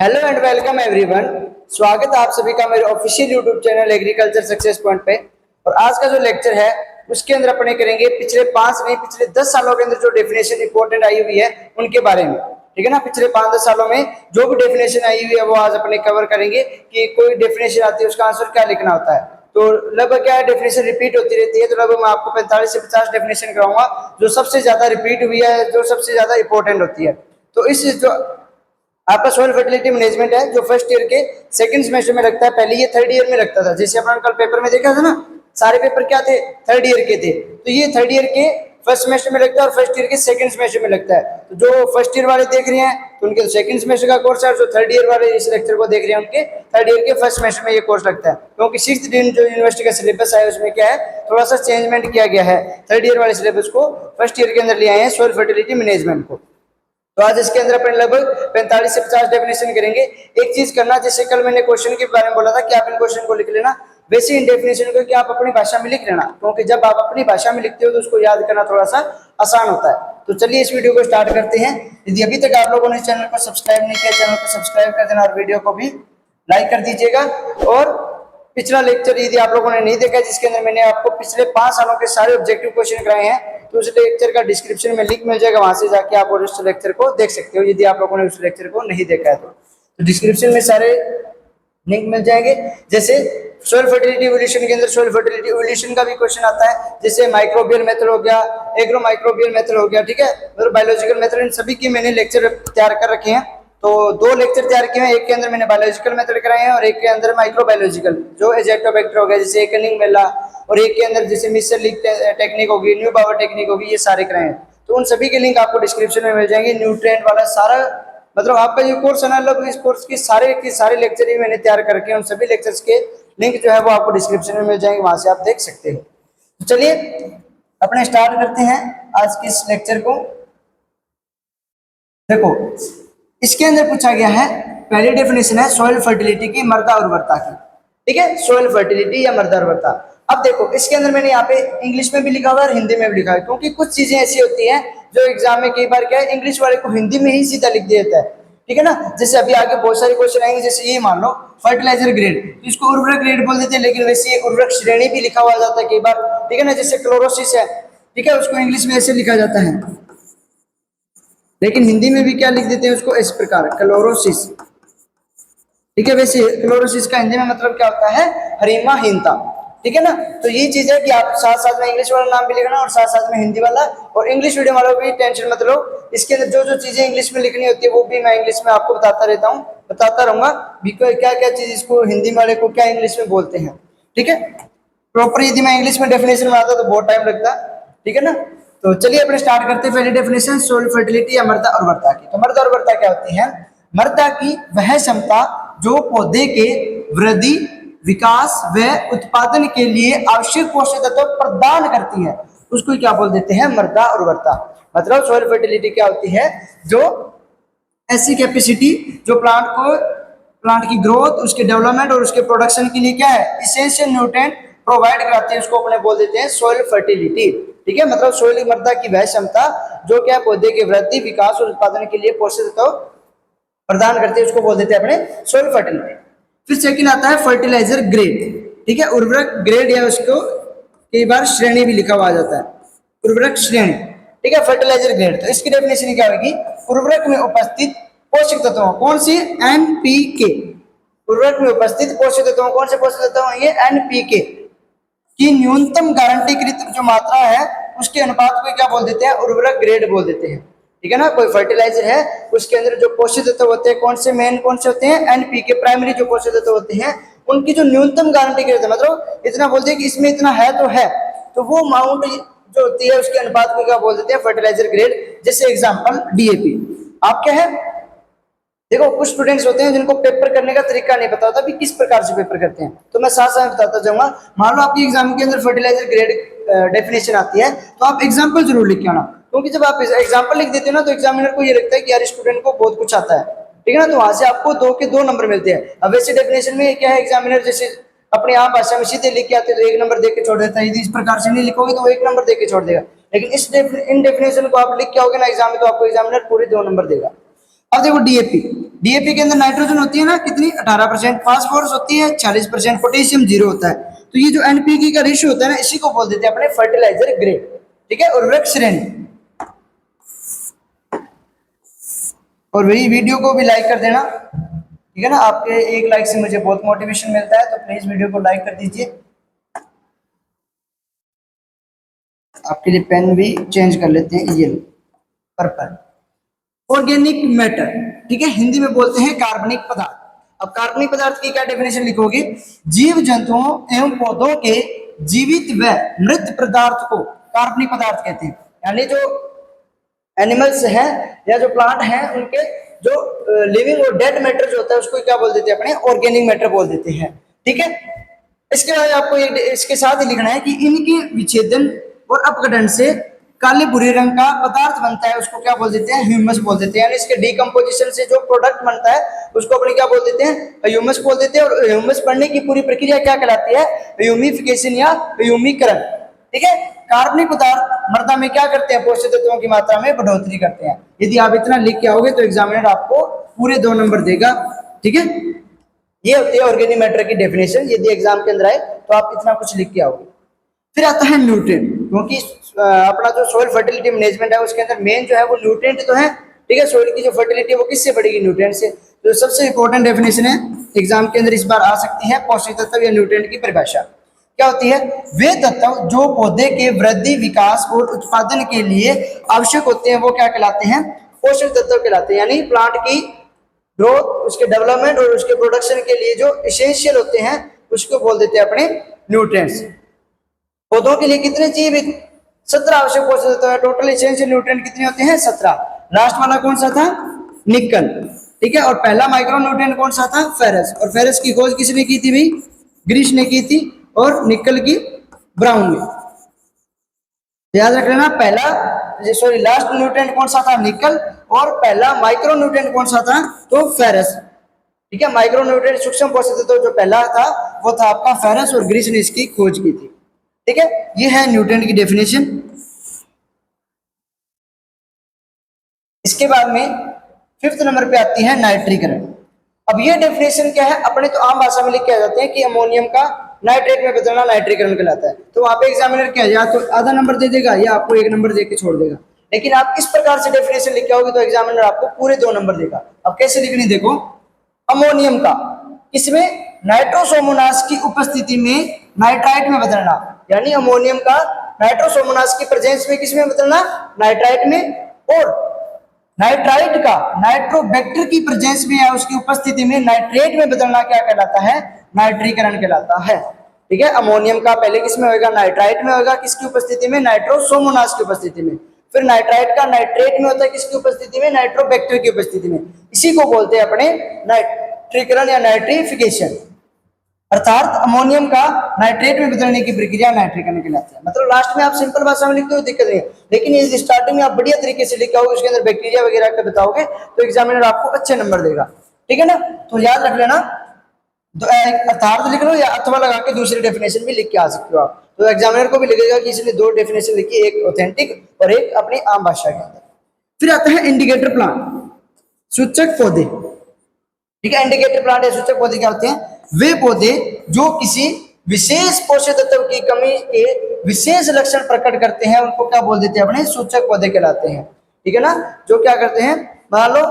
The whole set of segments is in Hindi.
Hello and welcome everyone. स्वागत है आप सभी का मेरे official YouTube channel agriculture success point पे। और आज का जो लेक्चर है उसके अंदर अपने करेंगे पिछले 5 नहीं पिछले 10 सालों के अंदर जो डेफिनेशन इंपॉर्टेंट आई हुई है उनके बारे में। ठीक है ना, पिछले 5-10 सालों में जो भी डेफिनेशन आई हुई है वो आज अपने कवर करेंगे कि कोई डेफिनेशन आती है उसका आंसर क्या लिखना होता है। तो लगभग क्या है, डेफिनेशन रिपीट होती रहती है, तो लगभग मैं आपको 45 से 50 डेफिनेशन कराऊंगा जो सबसे ज्यादा रिपीट हुई है, जो सबसे ज्यादा इंपॉर्टेंट होती है। तो इस जो आपका सॉइल फर्टिलिटी मैनेजमेंट है जो फर्स्ट ईयर के सेकंड सेमेस्टर में लगता है, पहले ये थर्ड ईयर में लगता था। जैसे अपन कल पेपर में देखा था ना, सारे पेपर क्या थे, थर्ड ईयर के थे। तो ये थर्ड ईयर के फर्स्ट सेमेस्टर में लगता है और फर्स्ट ईयर के सेकंड सेमेस्टर में लगता है। तो जो फर्स्ट ईयर वाले देख रहे हैं तो उनके सेकंड सेमेस्टर का कोर्स है, और जो थर्ड ईयर वाले इस लेक्चर को देख रहे हैं उनके थर्ड ईयर के फर्स्ट सेमेस्टर में ये कोर्स लगता है। क्योंकि सिक्स्थ दिन जो यूनिवर्सिटी का सिलेबस है उसमें क्या है, थोड़ा सा चेंजमेंट किया गया है। थर्ड ईयर वाले सिलेबस को फर्स्ट ईयर के अंदर ले आए हैं सॉइल फर्टिलिटी मैनेजमेंट को। तो आज इसके अंदर अपन लगभग 45 से 50 डेफिनेशन करेंगे। एक चीज करना, जैसे कल मैंने क्वेश्चन के बारे में बोला था कि आप इन क्वेश्चन को लिख लेना, वैसे इन डेफिनेशन को कि आप अपनी भाषा में लिख लेना, क्योंकि जब आप अपनी भाषा में लिखते हो तो उसको याद करना थोड़ा सा आसान होता है। तो चलिए इस वीडियो को स्टार्ट करते हैं। यदि अभी तक आप लोगों ने चैनल को सब्सक्राइब नहीं किया, चैनल को सब्सक्राइब कर देना और वीडियो को भी लाइक कर दीजिएगा। और पिछला लेक्चर यदि आप लोगों ने नहीं देखा जिसके अंदर मैंने आपको पिछले 5 सालों के सारे ऑब्जेक्टिव क्वेश्चन कराए हैं, तो उस लेक्चर का डिस्क्रिप्शन में लिंक मिल जाएगा, वहां से जाके आप उस लेक्चर को देख सकते हो यदि आप लोगों ने उस लेक्चर को नहीं देखा है तो डिस्क्रिप्शन में सारे लिंक मिल जाएंगे। जैसे सोइल फर्टिलिटी इवोल्यूशन के अंदर सोइल फर्टिलिटी इवोल्यूशन का भी क्वेश्चन आता है, जैसे माइक्रोबियल मेथड हो गया, एग्रो माइक्रोबियल मेथड हो गया, ठीक है, मतलब बायोलॉजिकल मेथड, इन सभी की मैंने लेक्चर तैयार कर रखे हैं। तो 2 लेक्चर तैयार किए हैं, एक के अंदर मैंने बायोलॉजिकल मेथड कराए हैं और एक के अंदर माइक्रोबायोलॉजिकल जो एजेक्टोबैक्टर हो गया, जैसे एकनिंग और एक के अंदर जैसे मिक्सर लीक टेक्निक होगी, न्यू पावर टेक्निक होगी, ये सारे कराए हैं। तो उन सभी के लिंक आपको डिस्क्रिप्शन में मिल जाएंगे। न्यूट्रिएंट वाला सारा मतलब आपका जो कोर्स है ना, लगभग इस कोर्स की सारे लेक्चर ही मैंने तैयार करके उन सभी लेक्चर्स के लिंक जो है वो आपको डिस्क्रिप्शन में मिल जाएंगे, वहां से आप देख सकते हो। तो चलिए अपने स्टार्ट करते हैं आज के इस लेक्चर को। देखो इसके अंदर पूछा गया है, पहली डेफिनेशन है सॉइल फर्टिलिटी की, मृदा उर्वरता की। ठीक है, सॉइल फर्टिलिटी या मृदा उर्वरता। अब देखो इसके अंदर मैंने यहाँ पे इंग्लिश में भी लिखा हुआ है और हिंदी में भी लिखा है, क्योंकि कुछ चीजें ऐसी होती हैं जो एग्जाम में कई बार क्या है, इंग्लिश वाले को हिंदी में ही सीधा लिख दिया जाता है। ठीक है ना, जैसे अभी आगे बहुत सारे क्वेश्चन आएंगे, जैसे ये मान लो फर्टिलाइजर ग्रेड, तो इसको उर्वरक ग्रेड बोल देते हैं, लेकिन वैसे ये उर्वरक श्रेणी भी लिखा हुआ जाता है कई बार। ठीक है ना, जैसे क्लोरोसिस है, ठीक है, उसको इंग्लिश में ऐसे लिखा जाता है, लेकिन हिंदी में भी क्या लिख देते हैं उसको इस प्रकार, क्लोरोसिस। ठीक है, वैसे क्लोरोसिस का हिंदी में मतलब क्या होता है, हरिमाहीनता। ठीक है ना, तो ये चीज है कि आप साथ साथ में इंग्लिश वाला नाम भी लिखना और साथ साथ में हिंदी वाला। और इंग्लिश मीडियम वालों की टेंशन मत लो, इसके अंदर जो जो चीजें इंग्लिश में लिखनी होती है वो भी मैं इंग्लिश में आपको बताता रहता हूँ, बताता रहूंगा क्या क्या चीज इसको हिंदी वाले को क्या इंग्लिश में बोलते हैं। ठीक है, प्रॉपर यदि मैं इंग्लिश में डेफिनेशन में आता तो बहुत टाइम लगता। ठीक है ना, तो चलिए अपने स्टार्ट करते हैं पहली डेफिनेशन सॉइल फर्टिलिटी या मृदा उर्वरता की। तो मृदा उर्वरता क्या होती है, मृदा की वह क्षमता जो पौधे के वृद्धि, विकास व उत्पादन के लिए आवश्यक पोषक तत्व प्रदान करती है, उसको क्या बोल देते हैं, मृदा उर्वरता। मतलब सॉइल फर्टिलिटी क्या होती है, जो ऐसी कैपेसिटी जो प्लांट की ग्रोथ, उसके डेवलपमेंट और उसके प्रोडक्शन के लिए क्या है, इसेंशियल न्यूट्रिएंट प्रोवाइड कराते हैं, उसको अपने बोल देते हैं सॉइल फर्टिलिटी। ठीक है, मतलब सॉइल मृदा की वह क्षमता जो क्या पौधे के वृद्धि, विकास और उत्पादन के लिए पोषक तत्व प्रदान करते हैं, उसको बोल देते हैं अपने सॉइल फर्टिलिटी। फिर सेकंड आता है फर्टिलाइजर ग्रेड। ठीक है, उर्वरक ग्रेड या उसको कई बार श्रेणी भी लिखा हुआ जाता है, उर्वरक श्रेणी। ठीक है, फर्टिलाइजर ग्रेड, तो इसकी डेफिनेशन क्या होगी, उर्वरक में उपस्थित पोषक तत्वों, कौन सी, एनपीके। उर्वरक में उपस्थित पोषक तत्वों, कौन से पोषक तत्व, ये एनपीके की न्यूनतम गारंटीकृत जो मात्रा है उसके अनुपात को क्या बोल देते हैं, उर्वरक ग्रेड बोल देते हैं। ठीक है ना, कोई फर्टिलाइजर है उसके अंदर जो पोषक तत्व होते हैं, कौन से मेन कौन से होते हैं, एनपीके, प्राइमरी जो पोषक तत्व होते हैं, उनकी जो न्यूनतम गारंटी के रहते हैं, मतलब इतना बोलते हैं कि इसमें इतना है, तो वो अमाउंट जो होती है उसके अनुपात को क्या बोल देते हैं, फर्टिलाइजर ग्रेड। जैसे एग्जांपल डीएपी। आप क्या है, देखो कुछ स्टूडेंट्स होते हैं जिनको पेपर करने का तरीका नहीं पता होता भी किस प्रकार से पेपर करते हैं, तो मैं साथ साथ बताता जाऊंगा। मान लो आपकी एग्जाम के अंदर फर्टिलाइजर ग्रेड डेफिनेशन आती है, तो आप एग्जांपल जरूर लिख के आना, क्योंकि जब आप एग्जांपल लिख देते हो ना तो एग्जामिनर को ये लगता है कि यार स्टूडेंट को बहुत कुछ आता है। ठीक है ना, तो वहां से आपको 2 के 2 नंबर मिलते हैं। अब वैसे डेफिनेशन में क्या है, एग्जामिनर जैसे अपने आम भाषा में सीधे लिख के आते हैं तो 1 नंबर दे के छोड़ देता है, यदि इस प्रकार से नहीं लिखोगे तो वो 1 नंबर दे के छोड़ देगा। लेकिन इन डेफिनेशन को आप लिख के आओगे ना एग्जाम में, तो आपको एग्जामिनर पूरे 2 नंबर देगा। अब देखो डीएपी, डीएपी के अंदर नाइट्रोजन होती है ना कितनी 18%, फास्फोरस होती है 40%, पोटेशियम 0 होता है। तो ये जो एनपीके का रेशियो होता है ना, इसी को बोल देते हैं अपने फर्टिलाइजर ग्रेड। ठीक है, उर्वरक श्रेणी। और वही वीडियो को भी लाइक कर देना, ठीक है ना, आपके एक लाइक से मुझे बहुत मोटिवेशन मिलता है, तो प्लीज वीडियो को लाइक कर दीजिए। आपके लिए पेन भी चेंज कर लेते हैं, ये पर्पल। ऑर्गेनिक मैटर, ठीक है, हिंदी में बोलते हैं कार्बनिक पदार्थ। अब कार्बनिक पदार्थ की क्या डेफिनेशन लिखोगे? जीव जंतुओं एवं पौधों के जीवित व मृत पदार्थ को कार्बनिक पदार्थ कहते हैं। यानी जो एनिमल्स हैं या जो प्लांट हैं उनके जो लिविंग और डेड मैटर जो होता है उसको क्या बोल देते हैं अपने? ऑर्गेनिक मैटर बोल देते हैं। ठीक है, इसके बाद आपको एक इसके साथ ही लिखना है कि इनके विच्छेदन और अपघटन से काले भूरे रंग का पदार्थ बनता है, उसको क्या बोल देते हैं? ह्यूमस बोल देते हैं। यानी इसके डिकम्पोजिशन से जो प्रोडक्ट बनता है उसको अपने क्या बोल देते हैं? ह्यूमस बोल देते हैं। और ह्यूमस बनने की पूरी प्रक्रिया क्या कहलाती है? ह्यूमिफिकेशन या ह्यूमीकरण। ठीक है, कार्बनिक पदार्थ मृदा में क्या करते हैं? पोषक तत्वों की मात्रा में बढ़ोतरी करते हैं। यदि आप इतना लिख के आओगे तो एग्जामिनर आपको पूरे 2 नंबर देगा। ठीक है, ये होती है ऑर्गेनिक मैटर की डेफिनेशन। यदि एग्जाम के अंदर आए तो आप इतना कुछ लिख के आओगे। फिर आता है न्यूट्रिएंट, क्योंकि अपना जो सोइल फर्टिलिटी मैनेजमेंट है उसके अंदर मेन जो है वो न्यूट्रिएंट तो है। ठीक है, सोइल की जो फर्टिलिटी है वो किससे बढ़ेगी? न्यूट्रिएंट से। तो सबसे इंपॉर्टेंट डेफिनेशन है, एग्जाम के अंदर इस बार आ सकती है, पोषक तत्व या न्यूट्रिएंट की परिभाषा क्या होती है? वे तत्व जो पौधे के वृद्धि, विकास और उत्पादन के लिए आवश्यक होते हैं वो क्या कहलाते हैं? पोषक तत्व कहलाते हैं। यानी प्लांट की ग्रोथ, उसके डेवलपमेंट और उसके प्रोडक्शन के लिए जो एसेंशियल होते हैं उसको बोल देते हैं अपने न्यूट्रिएंट्स। पौधों के लिए कितने चाहिए? 17 आवश्यक पोषक तत्व है। टोटल एसेंशियल न्यूट्रिएंट कितने होते हैं? 17। लास्ट वाला कौन सा था? निकल। ठीक है, और पहला माइक्रो न्यूट्रिएंट कौन सा था? फेरस। और फेरस की खोज किसने की थी भाई? ग्रीश ने की थी। और निकल की ब्राउन ने। याद रख लेना, पहला सॉरी लास्ट न्यूट्रिएंट कौन सा था? निकल। और पहला माइक्रो न्यूट्रिएंट कौन सा था? तो फेरस। ठीक है, माइक्रो न्यूट्रिएंट सूक्ष्म पोषक तत्व जो पहला था वो था आपका फेरस, और ग्रीश ने इसकी खोज की थी। ठीक है, ये है न्यूट्रिएंट की डेफिनेशन। इसके बाद में 5th नंबर पे आती है नाइट्रीकरण। अब ये डेफिनेशन क्या है? अपने तो आम भाषा में लिख के आ जाते हैं कि अमोनियम का नाइट्रेट में बदलना नाइट्रीकरण कहलाता है। तो वहां पे एग्जामिनर क्या है, या तो आधा नंबर दे देगा या आपको 1 नंबर दे के छोड़ देगा। लेकिन आप इस प्रकार से डेफिनेशन लिख के आओगे तो एग्जामिनर आपको पूरे 2 नंबर देगा। अब कैसे लिखनी देखो, अमोनियम का इसमें नाइट्रोसोमोनास की उपस्थिति में नाइट्राइट में बदलना। यानी अमोनियम का नाइट्रोसोमोनास की प्रेजेंस में किसमें बदलना? नाइट्राइट में। और नाइट्राइट का नाइट्रोबैक्टर की प्रेजेंस में या उसकी उपस्थिति में नाइट्रेट में बदलना क्या कहलाता है? नाइट्रीकरण कहलाता है। ठीक है, अमोनियम का पहले किसमें होगा? नाइट्राइट में होगा। किसकी उपस्थिति में? नाइट्रोसोमोनास की उपस्थिति में। फिर नाइट्राइट का नाइट्रेट में होता है, किसकी उपस्थिति में? नाइट्रोबैक्टर की उपस्थिति में। इसी को बोलते हैं अपने नाइट्रीकरण या नाइट्रिफिकेशन। अर्थात अमोनियम का नाइट्रेट में बदलने की प्रक्रिया नाइट्रीकरण कहलाती है। मतलब लास्ट में आप सिंपल भाषा में लिखते हो दिक्कत नहीं है, लेकिन इस स्टार्टिंग में आप बढ़िया तरीके से लिख आओगे, उसके अंदर बैक्टीरिया वगैरह का बताओगे तो एग्जामिनर आपको अच्छे नंबर देगा। ठीक है ना, तो याद रख लेना, अर्थात लिख लो या अथवा लगा के दूसरी डेफिनेशन भी लिख के आ सकते हो आप। तो एग्जामिनर को भी लगेगा कि इसने 2 डेफिनेशन लिखी, एक ऑथेंटिक और एक अपनी आम भाषा के अंदर। फिर आता है इंडिकेटर प्लांट, सूचक पौधे। ठीक है, इंडिकेटर प्लांट या सूचक पौधे क्या होते हैं? वे पौधे जो किसी विशेष पोषक तत्व की कमी के विशेष लक्षण प्रकट करते हैं उनको क्या बोल देते हैं? अपने सूचक पौधे कहलाते हैं। ठीक है ना, जो क्या करते हैं, मान लो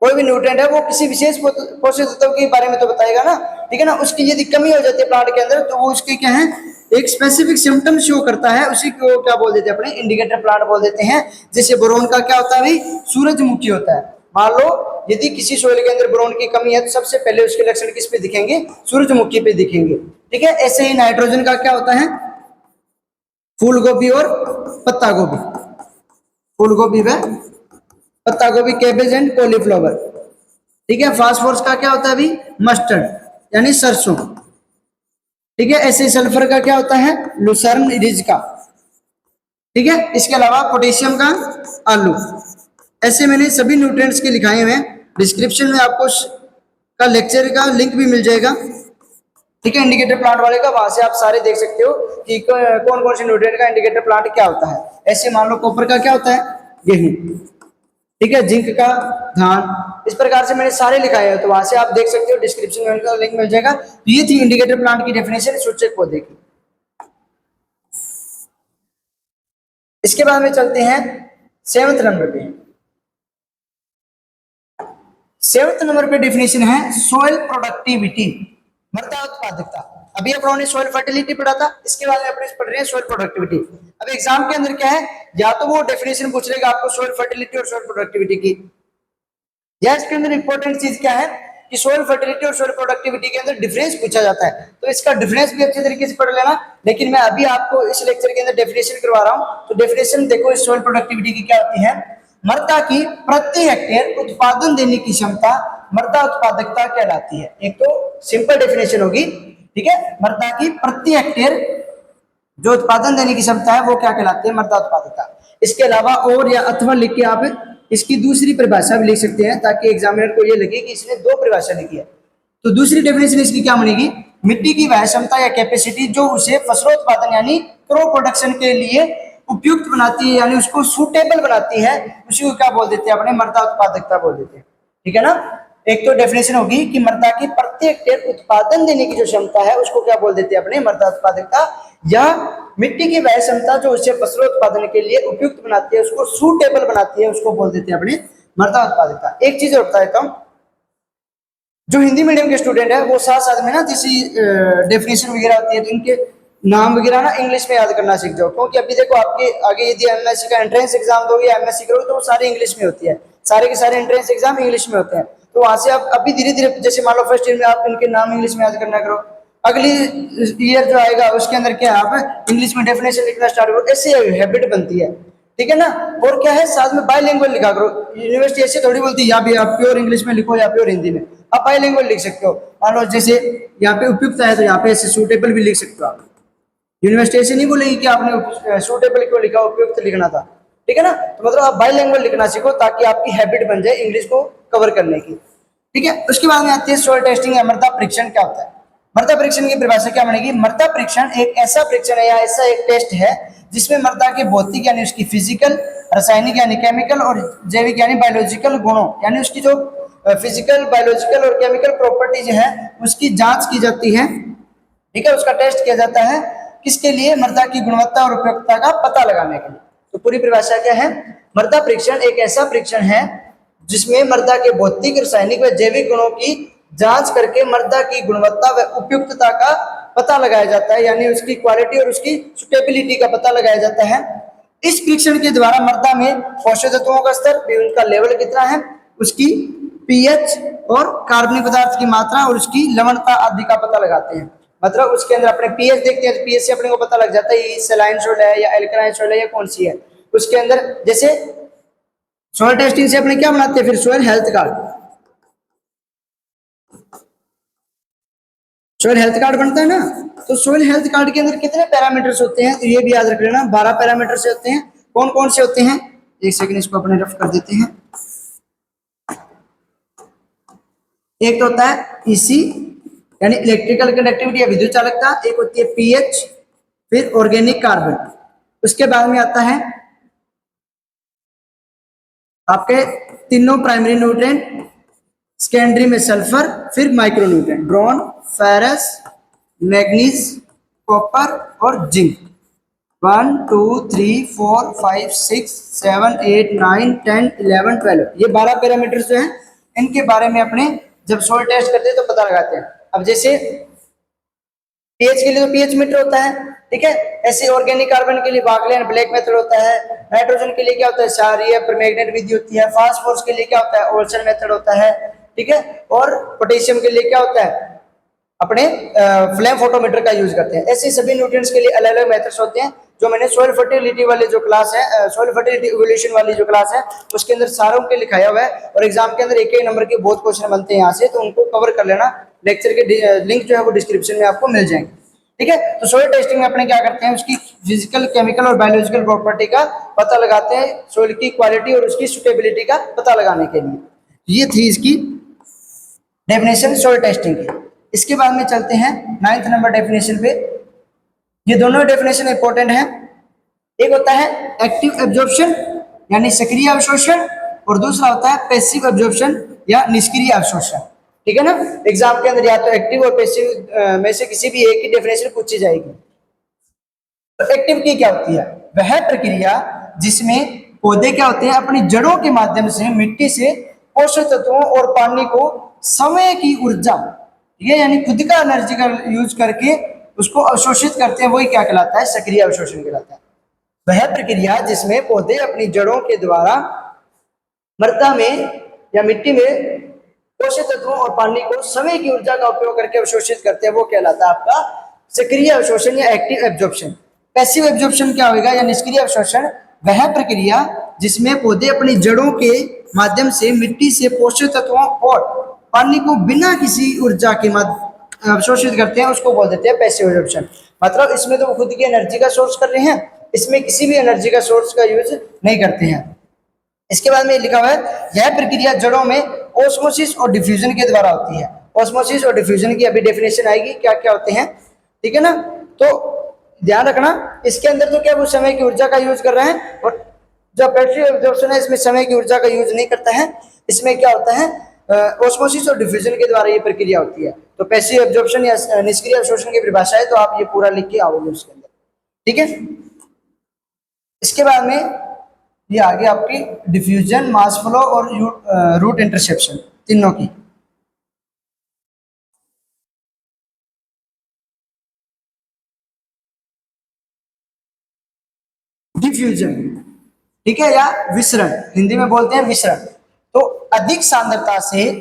कोई भी न्यूट्रिएंट है वो किसी विशेष पोषक तत्व के बारे में तो बताएगा ना। ठीक है ना, उसकी यदि कमी हो जाती है प्लांट के अंदर तो वो उसके क्या है? एक स्पेसिफिक सिम्टम शो करता है, उसी को क्या बोल देते हैं? अपने इंडिकेटर प्लांट बोल देते हैं। जैसे बोरोन का क्या होता है भाई? सूरजमुखी होता है। मान लो यदि किसी सोइल के अंदर बोरोन की कमी है तो सबसे पहले उसके लक्षण किस पे दिखेंगे? सूरजमुखी पे दिखेंगे। ठीक है, ऐसे ही नाइट्रोजन का क्या होता है? फूल गोभी और पत्ता गोभी, फूल गोभी व पत्ता गोभी, कैबेज एंड कॉलीफ्लावर। ठीक है, फास्फोरस का क्या होता है अभी? मस्टर्ड यानी सरसों। ठीक है, ऐसे सल्फर का क्या होता है? लुसर्न रिज का। ठीक है, इसके अलावा पोटेशियम का आलू। ऐसे मैंने सभी न्यूट्रिएंट्स के लिखाए हुए हैं, डिस्क्रिप्शन में आपको का लेक्चर का लिंक भी मिल जाएगा। ठीक है, इंडिकेटर प्लांट वाले का, वहां से आप सारे देख सकते हो कि कौन कौन से न्यूट्रिएंट का इंडिकेटर प्लांट क्या होता है। ऐसे मान लो कॉपर का क्या होता है? गेहूं। ठीक है, जिंक का धान, इस प्रकार से मैंने सारे लिखाए हैं, तो वहां से आप देख सकते हो, डिस्क्रिप्शन में उनका लिंक मिल जाएगा। तो ये थी इंडिकेटर प्लांट की डेफिनेशन सूचक पौधे की। इसके बाद में चलते हैं 7th नंबर पे। 7th नंबर पे डेफिनेशन है सोइल प्रोडक्टिविटी, मृदा उत्पादकता। अभी अपनों ने सोइल फर्टिलिटी पढ़ा था, इसके बाद में अपने पढ़ रहे हैं सोइल प्रोडक्टिविटी। अब एग्जाम के अंदर क्या है, या तो वो डेफिनेशन पूछ लेगा आपको सोइल फर्टिलिटी और सोइल प्रोडक्टिविटी की, या इसके अंदर इंपॉर्टेंट चीज क्या है कि सोइल फर्टिलिटी और सोइल प्रोडक्टिविटी के अंदर डिफरेंस पूछा जाता है, तो इसका डिफरेंस भी अच्छे तरीके से पढ़ लेना। लेकिन मैं अभी आपको इस लेक्चर के अंदर डेफिनेशन करवा रहा हूं, तो डेफिनेशन देखो इस सोइल प्रोडक्टिविटी की क्या होती है। मृदा की प्रति हेक्टेयर उत्पादन देने की क्षमता मृदा उत्पादकता कहलाती है। एक तो सिंपल डेफिनेशन होगी, ठीक है, मृदा की प्रति हेक्टेयर जो उत्पादन देने की क्षमता है वो क्या कहलाती है, मृदा उत्पादकता। इसके अलावा और या अथवा लिख के आप इसकी दूसरी परिभाषा भी लिख सकते हैं, ताकि एग्जामिनर को ये लगे कि इसने दो परिभाषा लिखी है। तो दूसरी डेफिनेशन इसकी क्या बनेगी, मिट्टी की वह क्षमता या कैपेसिटी जो उसे फसलोत्पादन यानी क्रॉप प्रोडक्शन के लिए उपयुक्त बनाती है, यानी उसको सूटेबल बनाती है, उसी को क्या बोल देते हैं, अपने मृदा उत्पादकता बोल देते हैं। ठीक है ना। एक तो डेफिनेशन होगी कि मृदा की प्रति हेक्टेयर उत्पादन देने की जो क्षमता है उसको क्या बोल देते हैं, अपने मृदा उत्पादकता, या मिट्टी की वह क्षमता जो उसे फसल उत्पादन के लिए उपयुक्त बनाती है, उसको सूटेबल बनाती है, उसको बोल देते हैं अपने मृदा उत्पादकता। एक चीज और बता देता हूं, जो हिंदी मीडियम के स्टूडेंट है वो साथ साथ में ना जैसी डेफिनेशन वगैरह होती है तो इनके नाम वगैरह ना इंग्लिश में याद करना सीख जाओ, क्योंकि अभी देखो आपके आगे यदि एमएससी का एंट्रेंस एग्जाम दोगे या एमएससी करोगे तो वो सारी इंग्लिश में होती है, सारे के सारे एंट्रेंस एग्जाम इंग्लिश में होते हैं। तो वहां से आप अभी धीरे धीरे, जैसे मान लो फर्स्ट ईयर में आप इनके नाम इंग्लिश में याद करना करो, अगली ईयर जो आएगा उसके अंदर क्या आप इंग्लिश में डेफिनेशन लिखना स्टार्ट करो, ऐसे हैबिट बनती है। ठीक है ना। और क्या है, साथ में बाईलिंगुअल लिखा करो। यूनिवर्सिटी ऐसे थोड़ी बोलती है या भी आप प्योर इंग्लिश में लिखो या प्योर हिंदी में, आप बाईलिंगुअल लिख सकते हो। मान लो जैसे यहाँ पे उपयुक्त है तो यहाँ पे ऐसे सूटेबल भी लिख सकते हो आप। यूनिवर्सिटी ऐसे नहीं बोलेगी कि आपने सूटेबल क्यों लिखा, उपयुक्त लिखना था। ठीक है ना। तो मतलब आप बाईलिंगुअल लिखना सीखो ताकि आपकी हैबिट बन जाए इंग्लिश को कवर करने की। ठीक है। उसके बाद में आती है सॉइल टेस्टिंग या मृदा परीक्षण क्या होता है। मृदा परीक्षण की परिभाषा क्या बनेगी, मृदा परीक्षण एक ऐसा परीक्षण है या ऐसा एक टेस्ट है जिसमें मृदा के भौतिक यानी उसकी फिजिकल, रासायनिक यानी केमिकल और जैविक यानी बायोलॉजिकल गुणों यानी उसकी जो फिजिकल, बायोलॉजिकल और केमिकल प्रॉपर्टीज है उसकी जांच की जाती है। ठीक है। उसका टेस्ट किया जाता है किसके लिए, मृदा की गुणवत्ता और उपयुक्तता का पता लगाने के लिए। तो पूरी परिभाषा क्या है, मृदा परीक्षण एक ऐसा परीक्षण है जिसमें मृदा के भौतिक, रासायनिक व जैविक गुणों की जांच करके मृदा की गुणवत्ता व उपयुक्तता का पता लगाया जाता है, यानी उसकी क्वालिटी और उसकी सुटेबिलिटी का पता लगाया जाता है। इस परीक्षण के द्वारा मृदा में पोषक तत्वों का स्तर, उनका लेवल कितना है, उसकी पीएच और कार्बनिक पदार्थ की मात्रा और उसकी लवणता आदि का पता लगाते हैं। मतलब उसके अंदर अपने पीएच देखते हैं तो पीएच से अपने को पता लग जाता है ये सलाइन सॉइल है या एल्कलाइन सॉइल है या कौन सी है। उसके अंदर जैसे सॉइल टेस्टिंग से अपने क्या बनाते हैं, फिर soil health card, soil health card बनता है ना। तो सॉइल हेल्थ कार्ड के अंदर कितने पैरामीटर्स होते हैं, तो ये भी याद रख लेना, 12 पैरामीटर से होते हैं। कौन कौन से होते हैं, एक सेकंड इसको अपने रफ कर देते हैं। एक तो होता है ईसी यानी इलेक्ट्रिकल कंडक्टिविटी या विद्युत चालकता, एक होती है पीएच, फिर ऑर्गेनिक कार्बन, उसके बाद में आता है आपके तीनों प्राइमरी न्यूट्रिएंट, सेकेंडरी में सल्फर, फिर micro nutrient boron, ferrous, manganese, copper और जिंक। 1 2 3 4 5 6 7 8 9 10 11 12 ये 12 पैरामीटर्स जो हैं इनके बारे में अपने जब सॉइल टेस्ट करते हैं तो पता लगाते हैं। अब जैसे पीएच के लिए तो पीएच मीटर होता है, ठीक है। ऐसे ऑर्गेनिक कार्बन के लिए बार्कले ब्लैक मेथड होता है। नाइट्रोजन के लिए क्या होता है, क्षारीय परमैंगनेट विधि होती है। फास्फोरस के लिए क्या होता है, ओल्सन मेथड होता है, ठीक है। और पोटेशियम के लिए क्या होता है, अपने फ्लेम फोटोमीटर का यूज करते हैं। ऐसे सभी न्यूट्रिएंट्स के लिए अलग अलग मेथड्स होते हैं जो मैंने सॉइल फर्टिलिटी वाले जो क्लास है, सॉइल फर्टिलिटी इवोल्यूशन वाली जो क्लास है उसके अंदर सारों के लिखाया हुआ है। और एग्जाम के अंदर एक एक नंबर के बहुत क्वेश्चन बनते हैं यहाँ से, तो उनको कवर कर लेना। लेक्चर के लिंक जो है वो डिस्क्रिप्शन में आपको मिल जाएंगे, ठीक है। तो सॉइल टेस्टिंग में अपने क्या करते हैं, उसकी फिजिकल, केमिकल और बायोलॉजिकल प्रॉपर्टी का पता लगाते हैं, सॉइल की क्वालिटी और उसकी सुटेबिलिटी का पता लगाने के लिए। ये थी इसकी डेफिनेशन सॉइल टेस्टिंग की। इसके बाद में चलते हैं 9th नंबर डेफिनेशन पे। ये दोनों डेफिनेशन इंपॉर्टेंट है। एक होता है एक्टिव एब्जॉर्प्शन यानी सक्रिय अवशोषण, और दूसरा होता है पैसिव एब्जॉर्प्शन या निष्क्रिय अवशोषण। ठीक है ना, एग्जाम के अंदर या तो एक्टिव और पैसिव में से किसी भी एक की डेफिनेशन पूछी जाएगी। तो एक्टिविटी क्या होती है? वह प्रक्रिया जिसमें पौधे क्या होते हैं, अपनी जड़ों के माध्यम से मिट्टी से पोषक तत्वों और पानी को समय की ऊर्जा, ये यानी खुद का एनर्जी का यूज करके उसको अवशोषित करते हैं, वही क्या कहलाता है? सक्रिय अवशोषण कहलाता है। वह प्रक्रिया जिसमें पौधे अपनी जड़ों के द्वारा मृदा में या मिट्टी में पोषक तत्वों और पानी को समय की ऊर्जा का उपयोग करके अवशोषित करते हैं, वो कहलाता है आपका सक्रिय अवशोषण या एक्टिव एब्जॉर्प्शन। पैसिव एब्जॉर्प्शन क्या होगा या निष्क्रिय अवशोषण? वह प्रक्रिया जिसमें पौधे अपनी जड़ों के माध्यम से मिट्टी से पोषक तत्वों और पानी को बिना किसी ऊर्जा के अवशोषित करते हैं, उसको बोल देते हैं पैसिव एब्जॉर्प्शन। मतलब इसमें तो वो खुद की एनर्जी का सोर्स कर रहे हैं, इसमें किसी भी एनर्जी का सोर्स का यूज नहीं करते हैं। इसके बाद में लिखा हुआ है, यह प्रक्रिया जड़ों में ऑस्मोसिस और डिफ्यूजन के द्वारा होती है। ऑस्मोसिस और डिफ्यूजन की अभी डेफिनेशन आएगी, क्या क्या होते हैं, ठीक है ना। तो ध्यान रखना, इसके अंदर तो क्या वो समय की ऊर्जा का यूज कर रहे हैं, और जो पैसिव एब्जॉर्प्शन है इसमें समय की ऊर्जा का यूज नहीं करता है। इसमें क्या होता है, ऑस्मोसिस और डिफ्यूजन के द्वारा ये प्रक्रिया होती है। तो पैसिव एब्जॉर्प्शन या निष्क्रिय अवशोषण की परिभाषा है, तो आप ये पूरा लिख के आओगे उसके अंदर, ठीक है। इसके बाद में ये आगे आपकी डिफ्यूजन, मास फ्लो और रूट इंटरसेप्शन, तीनों की। डिफ्यूजन, ठीक है, या विसरण, हिंदी में बोलते हैं विसरण। तो अधिक सांद्रता से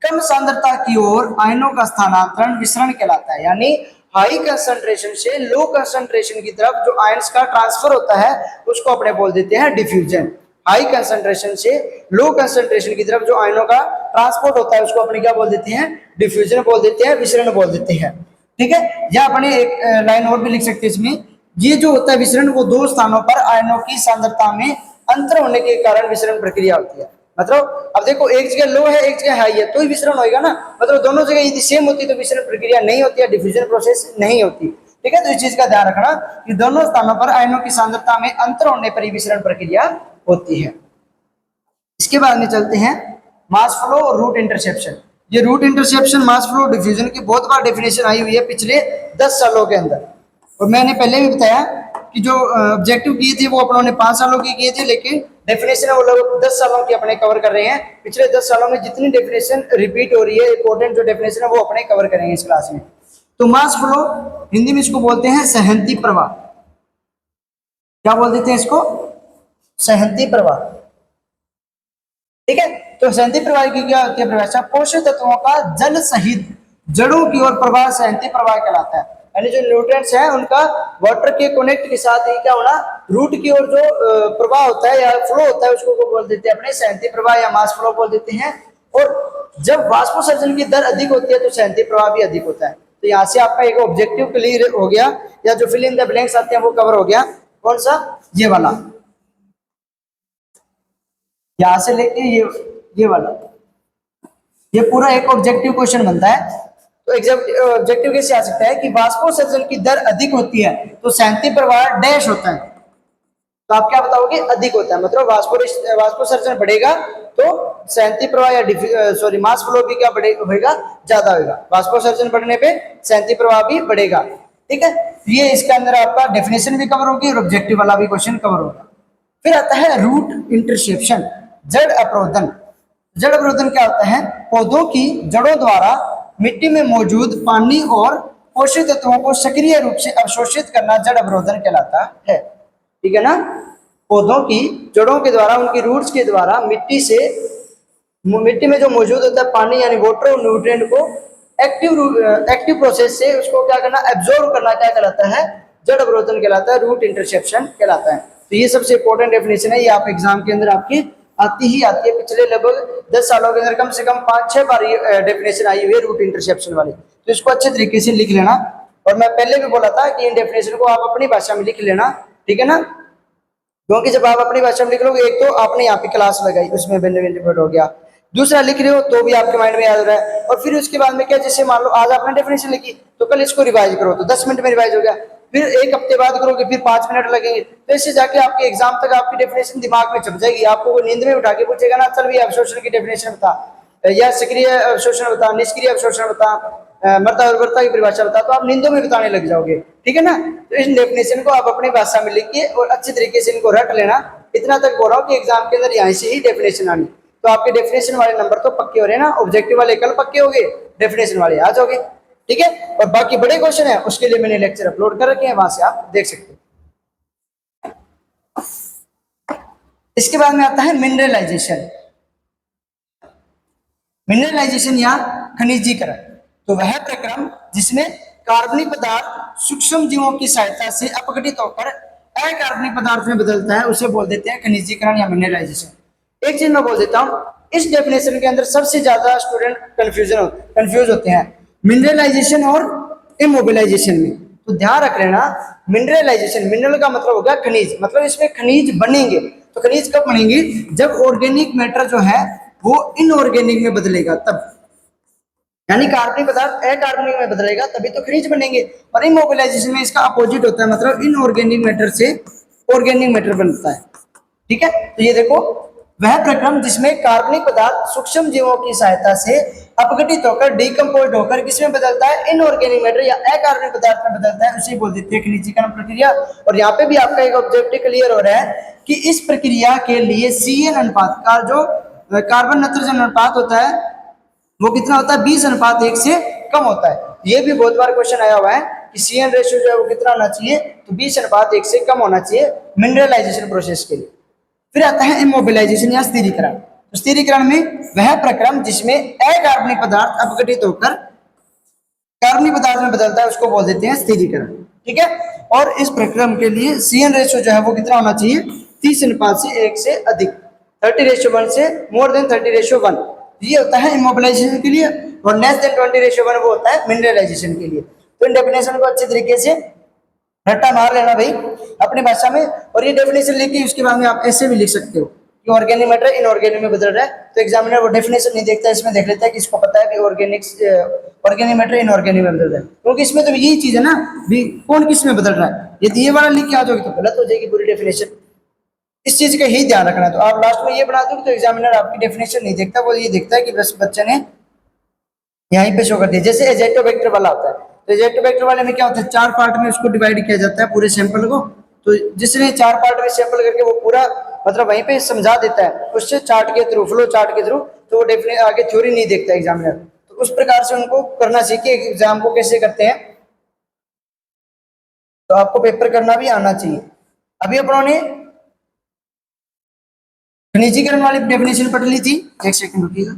कम सांद्रता की ओर आयनों का स्थानांतरण विसरण कहलाता है। यानी हाई कंसंट्रेशन से लो कंसंट्रेशन की तरफ जो आयंस का ट्रांसफर होता है, उसको अपने बोल देते हैं डिफ्यूजन। हाई कंसंट्रेशन से लो कंसंट्रेशन की तरफ जो आयनों का ट्रांसपोर्ट होता है, उसको अपने क्या बोल देते हैं? डिफ्यूजन बोल देते हैं, विसरण बोल देते हैं, ठीक है। या अपने एक लाइन और भी लिख सकते हैं इसमें, ये जो होता है विसरण, वो दो स्थानों पर आयनों की सांद्रता में अंतर होने के कारण विसरण प्रक्रिया होती है। मतलब अब देखो, एक जगह लो है एक जगह हाई है, तो ही विसरण होएगा ना। मतलब दोनों जगह यदि सेम होती तो विसरण प्रक्रिया नहीं होती है, डिफ्यूजन प्रोसेस नहीं होती, ठीक है। तो इस चीज का ध्यान रखना कि दोनों स्थानों पर आयनों की सांद्रता में अंतर होने पर ही विसरण प्रक्रिया होती है। इसके बाद में चलते हैं मास फ्लो और रूट इंटरसेप्शन। ये root interception, mass flow, diffusion की बहुत बार डेफिनेशन आई हुई है पिछले 10 सालों के अंदर। और मैंने पहले भी बताया कि जो ऑब्जेक्टिव किए थे वो अपनों ने 5 सालों के किए थे, लेकिन डेफिनेशन है वो लोग 10 सालों की अपने कवर कर रहे हैं। पिछले 10 सालों में जितनी डेफिनेशन रिपीट हो रही है, इंपॉर्टेंट जो डेफिनेशन है वो अपने कवर करेंगे इस क्लास में। तो मास फ्लो, हिंदी में इसको बोलते हैं सहंती प्रवाह। क्या बोल देते हैं इसको? सहंती प्रवाह, ठीक है। तो सहंती प्रवाह की क्या होती है परिभाषा? पोषक तत्वों का जल सहित जड़ों की ओर प्रवाह सहंती प्रवाह कहलाता है। यानी जो न्यूट्रिएंट्स हैं उनका वाटर के कनेक्ट के साथ ही क्या होना, रूट की ओर जो प्रवाह होता है या फ्लो होता है, उसको बोल देते हैं अपने सहंती प्रवाह या मास फ्लो बोल देते हैं। और जब वाष्पोत्सर्जन की दर अधिक होती है तो सहंती प्रवाह भी अधिक होता है। तो यहाँ से आपका एक ऑब्जेक्टिव क्लियर हो गया, या जो फिल इन द ब्लैंक्स आते हैं वो कवर हो गया। कौन सा? ये वाला, यहां से लेके ये वाला, ये पूरा एक ऑब्जेक्टिव क्वेश्चन बनता है। तो ऑब्जेक्टिव कैसे आ सकता है कि वाष्पोत्सर्जन की दर अधिक होती है तो सहंती प्रवाह डैश होता है। तो आप क्या बताओगे? अधिक होता है। मतलब वाष्पोत्सर्जन बढ़ेगा तो सहंती प्रवाह या मास फ्लो भी क्या होगा? ज्यादा होगा। वाष्पोत्सर्जन बढ़ने पे सहंती प्रवाह भी बढ़ेगा, ठीक है। ये इसके अंदर आपका डेफिनेशन भी कवर होगी और ऑब्जेक्टिव वाला भी क्वेश्चन कवर होगा। फिर आता है रूट इंटरसेप्शन, जड़ अवरोधन। जड़ अवरोधन क्या होता है? पौधों की जड़ों द्वारा मिट्टी में मौजूद पानी और पोषक तत्वों को सक्रिय रूप से अवशोषित करना जड़ अवरोधन कहलाता है, ठीक है ना। पौधों की जड़ों के द्वारा, उनकी रूट्स के द्वारा मिट्टी में जो मौजूद होता है पानी यानी वाटर और न्यूट्रिएंट को एक्टिव प्रोसेस से उसको क्या करना, एब्जॉर्ब करना, क्या कहलाता है? जड़ अवरोधन कहलाता है, रूट इंटरसेप्शन कहलाता है। तो ये सबसे इंपॉर्टेंट डेफिनेशन है, ये आप एग्जाम के अंदर आपकी आती ही आती है। पिछले लगभग 10 सालों के अंदर कम से कम 5-6 बार ये डेफिनेशन आई हुई है रूट इंटरसेप्शन वाली। तो इसको अच्छे तरीके से लिख लेना। और मैं पहले भी बोला था कि इन डेफिनेशन को आप अपनी भाषा में लिख लेना, ठीक है ना। क्योंकि जब आप अपनी भाषा में लिख लोगे, एक तो आपने यहाँ पे क्लास लगाई, उसमें बेनिफिट हो गया, दूसरा लिख रहे हो तो भी आपके माइंड में याद हो रहा है। और फिर उसके बाद में क्या, जैसे मान लो आज आपने डेफिनेशन लिखी तो कल इसको रिवाइज करो तो 10 मिनट में रिवाइज हो गया। फिर 1 हफ्ते बाद करोगे, फिर 5 मिनट लगेंगे, तो इससे जाके आपके एग्जाम तक आपकी डेफिनेशन दिमाग में छप जाएगी। आपको कोई नींद में उठा के पूछेगा ना, चल भैया अवशोषण की डेफिनेशन बता, या सक्रिय अवशोषण बता, निष्क्रिय अवशोषण बता, मृदा उर्वरता की परिभाषा बता, तो आप नींदों में बताने लग जाओगे। ठीक है ना। तो इस डेफिनेशन को आप अपनी भाषा में लिखिए और अच्छी तरीके से इनको रट लेना। इतना तक बोल रहा हूँ कि एग्जाम के अंदर यहाँ से ही डेफिनेशन आनी, तो आपके डेफिनेशन वाले नंबर तो पक्के हो रहे हैं ना, ऑब्जेक्टिव वाले कल पक्के हो गए, डेफिनेशन वाले आ जाओगे। ठीक है। और बाकी बड़े क्वेश्चन है उसके लिए मैंने लेक्चर अपलोड कर रखे हैं, वहां से आप देख सकते हो। इसके बाद में आता है मिनरलाइजेशन। मिनरलाइजेशन या खनिजीकरण, तो वह प्रक्रम जिसमें कार्बनिक पदार्थ सूक्ष्म जीवों की सहायता से अपघटित होकर अकार्बनिक पदार्थ में बदलता है, उसे बोल देते हैं खनिजीकरण या मिनरलाइजेशन। एक चीज मैं बोल देता हूं, इस डेफिनेशन के अंदर सबसे ज्यादा स्टूडेंट कंफ्यूज होते हैं मिनरलाइजेशन और इमोबिलाइजेशन में। तो ध्यान रख लेना, मिनरलाइजेशन, मिनरल का मतलब हो गया खनिज, मतलब इसमें खनिज बनेंगे। तो खनिज कब बनेंगे? जब ऑर्गेनिक मैटर जो है वो इनऑर्गेनिक में बदलेगा तब, यानी कार्बनिक पदार्थ अकार्बनिक में बदलेगा तभी तो खनिज बनेंगे। और इमोबिलाइजेशन में इसका अपोजिट होता है, मतलब इनऑर्गेनिक मैटर से ऑर्गेनिक मैटर बनता है। ठीक है। तो ये देखो, वह प्रक्रम जिसमें कार्बनिक पदार्थ सूक्ष्म जीवों की सहायता से अपघटित होकर डिकम्पोज होकर किसमें बदलता है? इनऑर्गेनिक मैटर या अकार्बनिक पदार्थ में बदलता है, उसे बोल देते हैं खनिजीकरण प्रक्रिया। और यहाँ पे भी आपका एक ऑब्जेक्टिव क्लियर हो रहा है कि इस प्रक्रिया के लिए CN अनुपात का जो कार्बन नाइट्रोजन अनुपात होता है वो कितना होता है? 20:1 से कम होता है। ये भी बहुत बार क्वेश्चन आया हुआ है कि CN रेशियो जो है वो कितना होना चाहिए? तो 20:1 से कम होना चाहिए मिनरलाइजेशन प्रोसेस के लिए। फिर आता है इमोबिलाइजेशन या स्थिरीकरण। तो स्थिरीकरण में वह प्रक्रम जिसमें अकार्बनिक पदार्थ अपघटित होकर कार्बनिक पदार्थ में बदलता है, उसको बोल देते हैं स्थिरीकरण। ठीक है। और इस प्रक्रम के लिए CN रेशियो जो है वो कितना होना चाहिए? 30:1 से अधिक, 30:1 से मोर देन 30:1, ये होता है इमोबिलाइजेशन के लिए। और लेस देन 20:1 वो होता है मिनरलाइजेशन के लिए। तो इन डेफिनेशन को अच्छे तरीके से रट्टा मार लेना भाई अपनी भाषा में। और ये डेफिनेशन लेके उसके बाद में आप ऐसे भी लिख सकते हो कि ऑर्गेनिक मैटर इनऑर्गेनिक में बदल रहा है, तो एग्जामिनर वो डेफिनेशन नहीं देखता है, इसमें देख लेता है कि इसको पता है कि ऑर्गेनिक मैटर इनऑर्गेनिक में बदल रहा है, क्योंकि इसमें तो यही चीज है ना भी कौन किस में बदल रहा है। यदि ये वाला लिख के आ जाओगे तो गलत हो जाएगी पूरी डेफिनेशन। इस चीज का ही ध्यान रखना है। तो आप लास्ट में ये बना दोगे तो एग्जामिनर आपकी डेफिनेशन नहीं देखता, वो ये देखता है कि बस बच्चे ने यहीं पे शो कर दिया। जैसे एजेटोबैक्टर वाला होता है, तो एजेटोबैक्टर वाले में क्या होता है? 4 पार्ट में उसको डिवाइड किया जाता है पूरे सैंपल को। तो जिसने 4 पार्ट में सैंपल करके वो पूरा मतलब वहीं पे समझा देता है उससे चार्ट के थ्रू, फ्लो चार्ट के थ्रू, तो वो डेफिनेट आगे थ्योरी नहीं देखता एग्जामिनर। तो उस प्रकार से उनको करना सीखिए एग्जाम को कैसे करते हैं, तो आपको पेपर करना भी आना चाहिए। अभी अपनों ने खनिजीकरण वाली डेफिनेशन पढ़ ली थी, एक सेकंड रुकिएगा।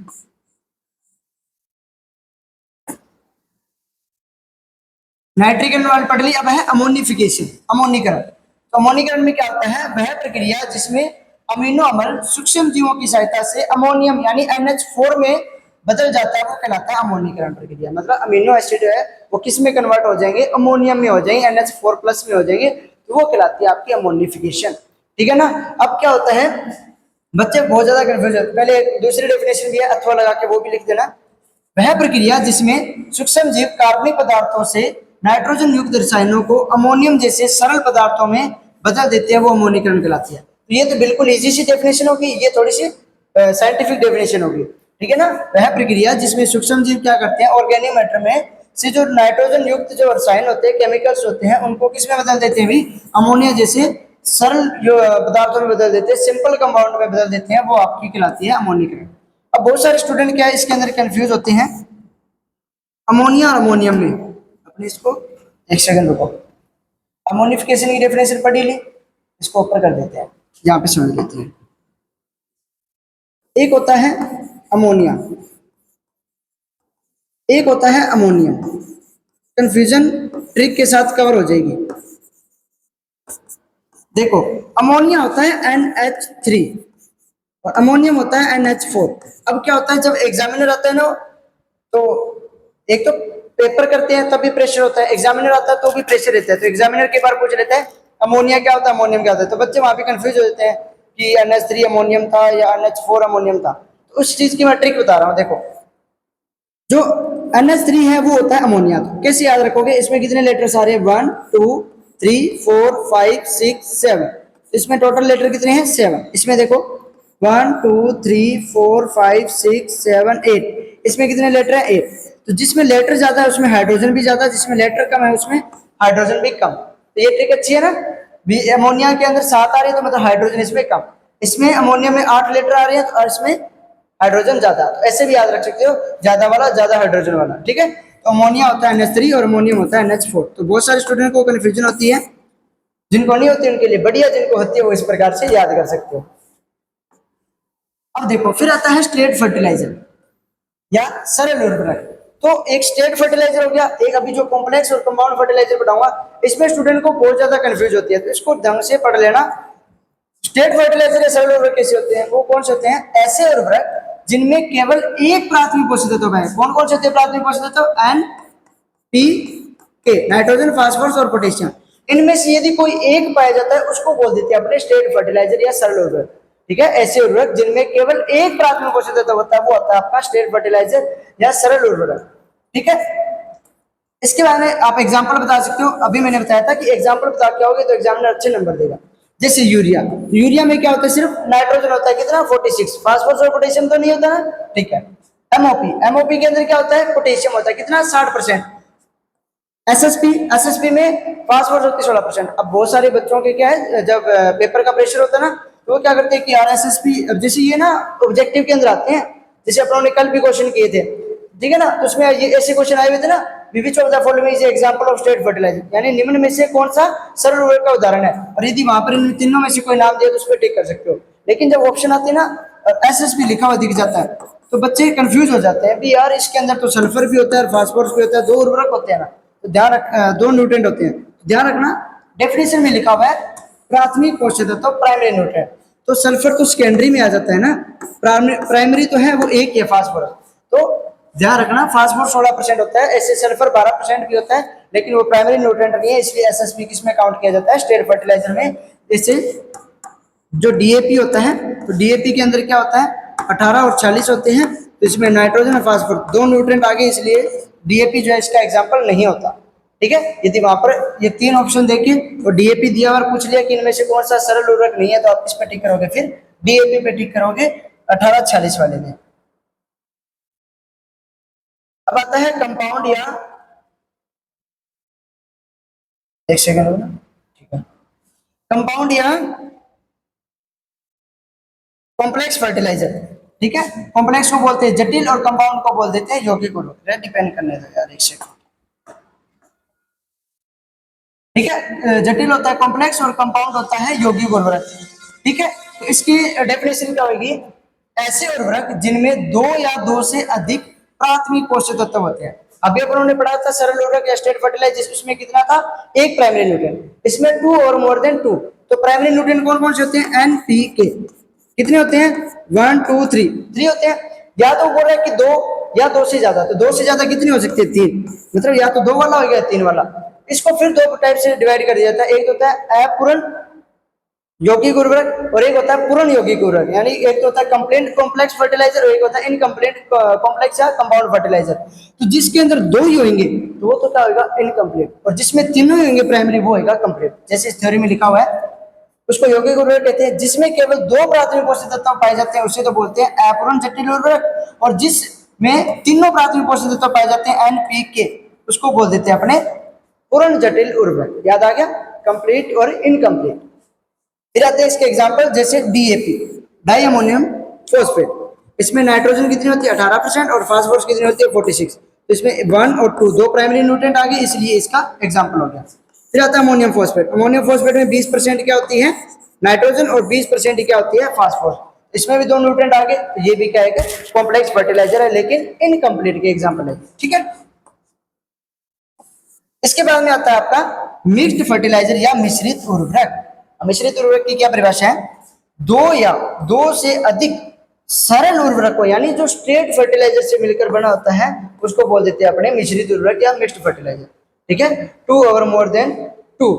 नाइट्रीकरण वाली पढ़ ली, अब है अमोनिफिकेशन, अमोनीकरण। तो अमोनीकरण में क्या होता है? वह प्रक्रिया जिसमें अमीनो अम्ल सूक्ष्म जीवों की सहायता से अमोनियम यानी NH4 में बदल जाता है, वो कहलाता है अमोनीकरण प्रक्रिया। मतलब अमीनो एसिड है वो किस में कन्वर्ट हो जाएंगे? अमोनियम में हो जाएंगे, NH4+ में हो जाएंगे, तो वो कहलाती है आपकी अमोनिफिकेशन। ठीक है ना। अब क्या होता है, बच्चे बहुत ज्यादा कंफ्यूज होते हैं। पहले दूसरी डेफिनेशन भी है अथवा लगा के, वो भी लिख देना। वह प्रक्रिया जिसमें सूक्ष्म जीव कार्बनिक पदार्थों से नाइट्रोजन युक्त रसायनों को अमोनियम जैसे सरल पदार्थों में बदल देते हैं, वो अमोनीकरण कहलाती है। तो ये तो बिल्कुल इजी सी डेफिनेशन होगी, ये थोड़ी सी साइंटिफिक डेफिनेशन होगी। ठीक है ना। वह प्रक्रिया जिसमें सूक्ष्म जीव क्या करते हैं? ऑर्गेनिक मैटर में से जो नाइट्रोजन युक्त जो रसायन होते हैं, केमिकल्स होते हैं, उनको किसमें बदल देते हैं? भी अमोनिया जैसे सरल जो पदार्थों में बदल देते हैं, सिंपल कंपाउंड में बदल देते हैं, वो आपकी कहलाती है अमोनीकरण। अब बहुत सारे स्टूडेंट क्या है इसके अंदर कंफ्यूज होते हैं अमोनिया और अमोनियम में। अपने इसको एक सेकंड रुको, अमोनिफिकेशन की डेफिनेशन पढ़ी ली, इसको ऊपर कर देते हैं, यहाँ पे समझ लेते हैं। एक होता है अमोनिया, एक होता है अमोनियम। कंफ्यूजन ट्रिक के साथ कवर हो जाएगी। देखो, अमोनिया होता है NH3 और अमोनियम होता है NH4। अब क्या होता है जब एग्जामिनर आता है ना, तो एक तो पेपर करते हैं तब भी प्रेशर होता है, एग्जामिनर आता है तो भी प्रेशर रहता है। तो एग्जामिनर के बार पूछ लेता है अमोनिया क्या होता है, अमोनियम क्या होता है, तो बच्चे वहां पे कंफ्यूज हो जाते हैं कि NH3 अमोनियम था या NH4 अमोनियम था। तो उस चीज की मैं ट्रिक बता रहा हूँ। देखो, जो NH3 है वो होता है अमोनिया। तो कैसे याद रखोगे? इसमें कितने लेटर्स आ रहे हैं? 1 2 3 4 5 6 7, इसमें टोटल लेटर कितने हैं 7। इसमें देखो 1 2 3 4 5 6 7 8, इसमें कितने लेटर है 8। तो जिसमें लेटर ज्यादा है उसमें हाइड्रोजन भी ज्यादा, जिसमें लेटर कम है उसमें हाइड्रोजन भी कम। तो ये ट्रिक अच्छी है ना। अमोनिया के अंदर 7 आ रही है तो मतलब हाइड्रोजन इसमें कम, इसमें अमोनिया में 8 लेटर आ रही है और इसमें हाइड्रोजन ज्यादा। तो ऐसे भी याद रख सकते हो, ज्यादा वाला ज्यादा हाइड्रोजन वाला, ठीक है। तो अमोनिया होता है NH3 और अमोनियम होता है NH4। तो बहुत सारे स्टूडेंट को कंफ्यूजन होती है, जिनको नहीं होती उनके लिए बढ़िया, जिनको होती है वो इस प्रकार से याद कर सकते हो। अब देखो फिर आता है स्ट्रेट फर्टिलाइजर या सरल उर्वरक। तो एक स्ट्रेट फर्टिलाइजर हो गया, एक अभी जो कॉम्प्लेक्स और कंपाउंड फर्टिलाइजर बताऊंगा, इसमें स्टूडेंट को बहुत ज्यादा कंफ्यूज होती है, तो इसको ढंग से पढ़ लेना। स्ट्रेट फर्टिलाइजर या सरल उर्वरक कैसे होते हैं, वो कौन से होते हैं, ऐसे उर्वरक जिनमें केवल एक प्राथमिक पोषक तत्व है। कौन कौन से होते हैं प्राथमिक पोषक तत्व, NPK, नाइट्रोजन फास्फोरस और पोटेशियम। इनमें से यदि कोई एक पाया जाता है उसको बोल देते हैं अपने स्ट्रेट फर्टिलाइजर या सरल उर्वरक, ठीक है। ऐसे उर्वरक जिनमें केवल एक प्राथमिक पोषक तत्व होता है वो होता है आपका स्ट्रेट फर्टिलाइजर या सरल उर्वरक, ठीक है। इसके बारे में आप एग्जांपल बता सकते हो। अभी मैंने बताया था कि एग्जांपल बता के आओगे तो एग्जामिनर अच्छे नंबर देगा। जैसे यूरिया, यूरिया में क्या होता है, सिर्फ नाइट्रोजन होता है कितना 46, फास्फोरस और पोटेशियम तो नहीं होता ना, ठीक है। एमओपी, एमओपी के अंदर क्या होता है, पोटेशियम होता है कितना 60%। एसएसपी, एसएसपी में फास्फोरस होती है 16%। अब बहुत सारे बच्चों के क्या है, जब पेपर का प्रेशर होता है ना तो वो क्या करते हैं कि यार एसएसपी, अब जैसे ये ना ऑब्जेक्टिव के अंदर आते हैं, जैसे अपनों ने कल भी क्वेश्चन किए थे, ठीक है ना, तो उसमें ये ऐसे क्वेश्चन आए हुए थे ना, which of the following is example of straight fertiliser, यानी निम्न में से कौन सा सरल उर्वरक का उदाहरण है। और यदि वहां पर इन तीनों में से कोई नाम दिया तो उस पर टिक कर सकते हो। लेकिन जब ऑप्शन आते हैं ना एसएसपी लिखा हुआ दिख जाता है तो बच्चे कंफ्यूज हो जाते हैं भी यार इसके अंदर तो सल्फर भी होता है और फास्फोरस भी होता है, दो उर्वरक होते हैं ना, तो ध्यान रख, दो न्यूट्रिएंट होते हैं, ध्यान रखना। डेफिनेशन में लिखा हुआ है प्राथमिक पोषक तत्व प्राइमरी न्यूट्रिएंट, तो सल्फर तो सेकेंडरी में आ जाता है ना, प्राइमरी तो है वो एक है फास्फोरस। तो ध्यान रखना फास्फोरस 16% होता है, ऐसे सल्फर 12% भी होता है, लेकिन वो प्राइमरी न्यूट्रिएंट नहीं है, इसलिए एसएसपी किसमें काउंट किया जाता है, स्ट्रेट फर्टिलाइजर में। जैसे जो डीएपी होता है, तो डीएपी के अंदर क्या होता है 18 और 40 होते हैं, तो इसमें नाइट्रोजन और फास्फोरस दो न्यूट्रिएंट आगे, इसलिए डीएपी जो है इसका एग्जांपल नहीं होता, ठीक है। यदि वहां पर ये तीन ऑप्शन देखे तो डीएपी दिया और पूछ लिया कि इनमें से कौन सा सरल उर्वरक नहीं है, तो आप इस पे टिक करोगे, फिर डीएपी पे टिक करोगे 18-40 वाले में। अब आता है कंपाउंड या, एक सेकंड होगा, ठीक है, कंपाउंड या कॉम्प्लेक्स फर्टिलाइजर, ठीक है। कॉम्प्लेक्स को बोलते हैं जटिल और कंपाउंड को बोल देते हैं यौगिक उर्वरक। डिपेंड करने दो यार, एक सेकंड, ठीक है। जटिल होता है कॉम्प्लेक्स और कंपाउंड होता है यौगिक उर्वरक, ठीक है। तो इसकी डेफिनेशन क्या होगी, ऐसे उर्वरक जिनमें दो या दो से अधिक प्राथमिक पोषक तत्व होते हैं। अभी अपन ने पढ़ा था सरल उर्वरक या स्ट्रेट फर्टिलाइजर, उसमें कितना था, एक प्राइमरी न्यूट्रिएंट, इसमें 2 और मोर देन 2। तो प्राइमरी न्यूट्रिएंट कौन कौन से होते हैं, NPK, कितने होते हैं 1 2 3 होते हैं। या तो बोल रहा है कि दो या दो से ज्यादा, तो दो से ज्यादा कितने हो सकते हैं 3, मतलब या तो दो वाला हो गया 3 वाला। इसको फिर दो टाइप से डिवाइड कर दिया जाता है, एक होता है अपूर्ण यौगिक उर्वरक और एक होता है पूर्ण यौगिक उर्वरक, यानी एक तो होता है कंप्लीट कॉम्प्लेक्स फर्टिलाइजर और एक होता है इनकम्प्लीट कॉम्प्लेक्स या कंपाउंड फर्टिलाइजर। तो जिसके अंदर दो ही होंगे तो वो तो क्या होगा इनकम्प्लीट, और जिसमें तीनों ही होंगे प्राइमरी वो होगा कंप्लीट। जैसे इस थ्योरी में लिखा हुआ है उसको यौगिक उर्वरक कहते हैं। जिसमें केवल दो प्राथमिक पोषक तत्व पाए जाते हैं उसे तो बोलते हैं अपूर्ण जटिल उर्वरक, और जिसमें तीनों प्राथमिक पोषक तत्व पाए जाते हैं NPK, उसको बोल देते हैं अपने पूर्ण जटिल उर्वरक। याद आ गया, कंप्लीट और इनकम्प्लीट। फिर आते हैं इसके एग्जांपल, जैसे DAP, डाई अमोनियम फॉस्फेट, इसमें नाइट्रोजन कितनी होती है 18% और फास्फोरस कितनी होती है 46। तो इसमें 1 और 2 दो प्राइमरी न्यूट्रिएंट आ गए, इसलिए इसका एग्जांपल हो गया। फिर आता है अमोनियम फॉस्फेट, अमोनियम फॉस्फेट में 20% क्या होती है नाइट्रोजन और 20% क्या होती है फास्फोरस, इसमें भी दो न्यूट्रिएंट आ गए, तो ये भी क्या है कॉम्प्लेक्स फर्टिलाइजर है लेकिन इनकम्प्लीट के एग्जाम्पल है, ठीक है। इसके बाद में आता है आपका मिक्स्ड फर्टिलाइजर या मिश्रित उर्वरक। मिश्रित उर्वरक की क्या परिभाषा है, दो या दो से अधिक सरल उर्वरक को, यानी जो स्ट्रेट फर्टिलाइजर से मिलकर बना होता है उसको बोल देते हैं अपने मिश्रित उर्वरक या मिक्स्ड फर्टिलाइजर, ठीक है। 2 और मोर देन 2,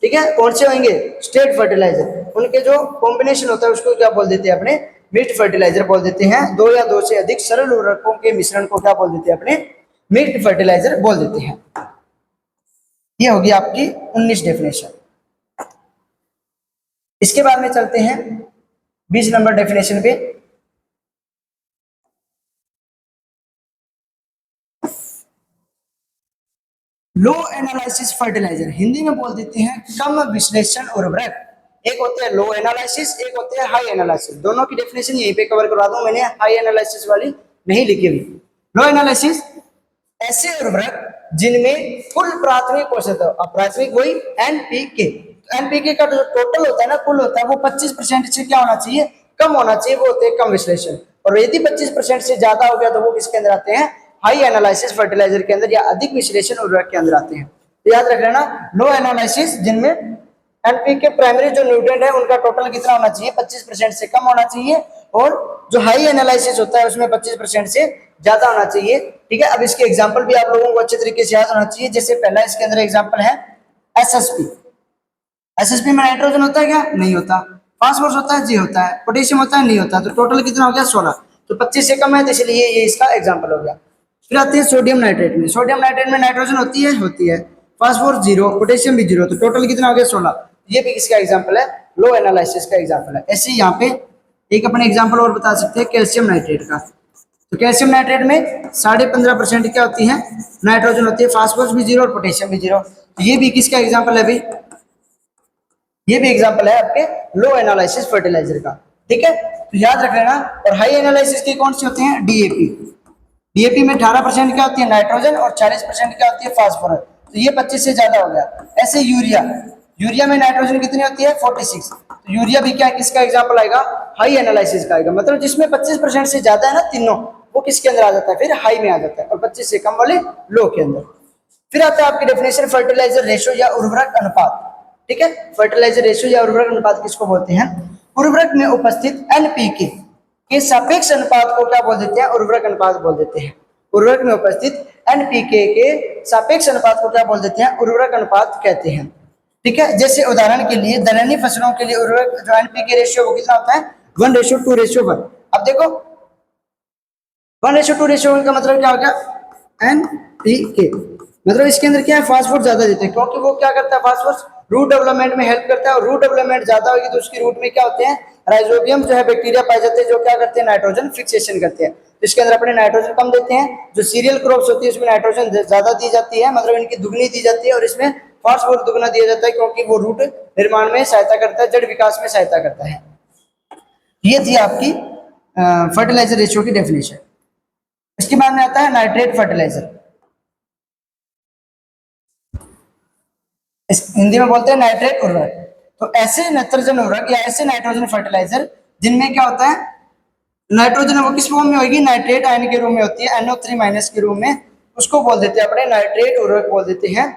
ठीक है। कौन से होंगे स्ट्रेट फर्टिलाइजर, उनके जो कॉम्बिनेशन होता है उसको क्या बोल देते हैं अपने मिक्स्ड फर्टिलाइजर बोल देते हैं। दो या दो से अधिक सरल उर्वरकों के मिश्रण को क्या बोल देते हैं अपने मिक्स्ड फर्टिलाइजर बोल देते हैं। ये होगी आपकी 19 डेफिनेशन। इसके बाद में चलते हैं 20 नंबर डेफिनेशन पे। लो एनालिसिस फर्टिलाइजर, हिंदी में बोल देते हैं कम विश्लेषण उर्वरक। एक होते हैं लो एनालिसिस, एक होते हैं हाई एनालिसिस। दोनों की डेफिनेशन यहीं पे कवर करवा दूं, मैंने हाई एनालिसिस वाली नहीं लिखी हुई। लो एनालिसिस ऐसे उर्वरक जिनमें कुल प्राथमिक पोषक तत्व, प्राथमिक वही एनपीके, एनपीके का जो टोटल होता है ना, कुल होता है वो 25% से क्या होना चाहिए, कम होना चाहिए, वो होते हैं कम विश्लेषण। और यदि 25% से ज्यादा हो गया तो वो किसके अंदर आते हैं, हाई एनालिसिस फर्टिलाइजर के अंदर या अधिक विश्लेषण उर्वरक के अंदर आते हैं। तो याद रख लेना, लो एनालिसिस जिनमें एनपीके प्राइमरी जो न्यूट्रिएंट है उनका टोटल कितना होना चाहिए, 25% से कम होना चाहिए। और जो हाई एनालिसिस होता है उसमें 25% से ज्यादा होना चाहिए। ठीक है, अब इसके एग्जांपल भी आप लोगों को अच्छे तरीके से याद होना चाहिए। जैसे पहला इसके अंदर एग्जांपल है एसएसपी। एसएसपी में नाइट्रोजन होता है क्या, नहीं होता। फास्फोरस होता है, जी होता है। पोटेशियम होता है, नहीं होता। तो टोटल कितना हो गया, 16। तो 25 से कम है, तो इसलिए ये इसका एग्जांपल हो गया। फिर आते हैं सोडियम नाइट्रेट में। सोडियम नाइट्रेट में नाइट्रोजन होती है, होती है। फास्फोरस 0, पोटेशियम भी 0, तो टोटल कितना हो गया, 16। ये भी किसका एग्जाम्पल है, लो एनालिसिस का एग्जाम्पल है। ऐसे ही यहाँ पे एक अपने एग्जाम्पल और बता सकते हैं कैल्शियम नाइट्रेट का। तो कैल्शियम नाइट्रेट में 15.5% क्या होती है, नाइट्रोजन होती है। फास्फोरस भी 0 और पोटेशियम भी 0। तो ये भी किसका एग्जाम्पल है भाई, ये भी एग्जाम्पल है आपके लो एनालिसिस फर्टिलाइजर का। ठीक है, तो याद रख लेना। और हाई एनालिसिस के कौन से होते हैं, डीएपी। डीएपी में 18% क्या होती है, नाइट्रोजन, और 40% क्या होती है, फास्फोरस। तो ये 25 से ज्यादा हो गया। ऐसे यूरिया, यूरिया में नाइट्रोजन कितनी होती है, 46। तो यूरिया भी क्या किसका एग्जाम्पल आएगा, हाई एनालिसिस का आएगा। मतलब जिसमें 25% से ज्यादा है ना तीनों, वो किसके अंदर आ जाता है, फिर हाई में आ जाता है। और 25 से कम वाले लो के अंदर। फिर आता है आपकी डेफिनेशन फर्टिलाइजर रेशियो या उर्वरक अनुपात। ठीक है, फर्टिलाइजर रेशियो या उर्वरक अनुपात किसको बोलते हैं, उर्वरक में उपस्थित एनपीके के सापेक्ष अनुपात को क्या बोल देते हैं, उर्वरक अनुपात बोल देते हैं। उर्वरक में उपस्थित एनपीके के सापेक्ष अनुपात को क्या बोल देते हैं, उर्वरक अनुपात कहते हैं। ठीक है, जैसे उदाहरण के लिए दलहनी फसलों के लिए उर्वरक जो एनपीके रेशियो वो कितना होता है, 1:2:1। अब देखो 1:2:1 का मतलब क्या हो गया, एनपीके मतलब इसके अंदर क्या है, फास्फोरस ज्यादा देते हैं। क्योंकि वो क्या करता है, फास्फोरस रूट डेवलपमेंट में हेल्प करता है। और रूट डेवलपमेंट ज्यादा होगी तो उसकी रूट में क्या होते हैं, राइजोबियम जो है बैक्टीरिया पाए जाते हैं, जो क्या करते हैं, नाइट्रोजन फिक्सेशन करते हैं। तो इसके अंदर अपने नाइट्रोजन कम देते हैं। जो सीरियल क्रॉप्स होती है उसमें नाइट्रोजन ज्यादा दी जाती है, मतलब इनकी दुगनी दी जाती है। और इसमें फास्फोरस दुगना दिया जाता है, क्योंकि वो रूट निर्माण में सहायता करता है, जड़ विकास में सहायता करता है। ये थी आपकी फर्टिलाइजर रेशियो की डेफिनेशन। इसके बाद में आता है नाइट्रेट फर्टिलाइजर। हिंदी में बोलते हैं नाइट्रेट उर्वरक। तो ऐसे नाइट्रोजन उर्वरक या ऐसे नाइट्रोजन फर्टिलाइजर जिनमें क्या होता है, नाइट्रोजन वो किस फॉर्म में होगी, नाइट्रेट आयन के रूप में होती है, NO3- के रूप में, उसको बोल देते हैं अपने नाइट्रेट उर्वरक बोल देते हैं।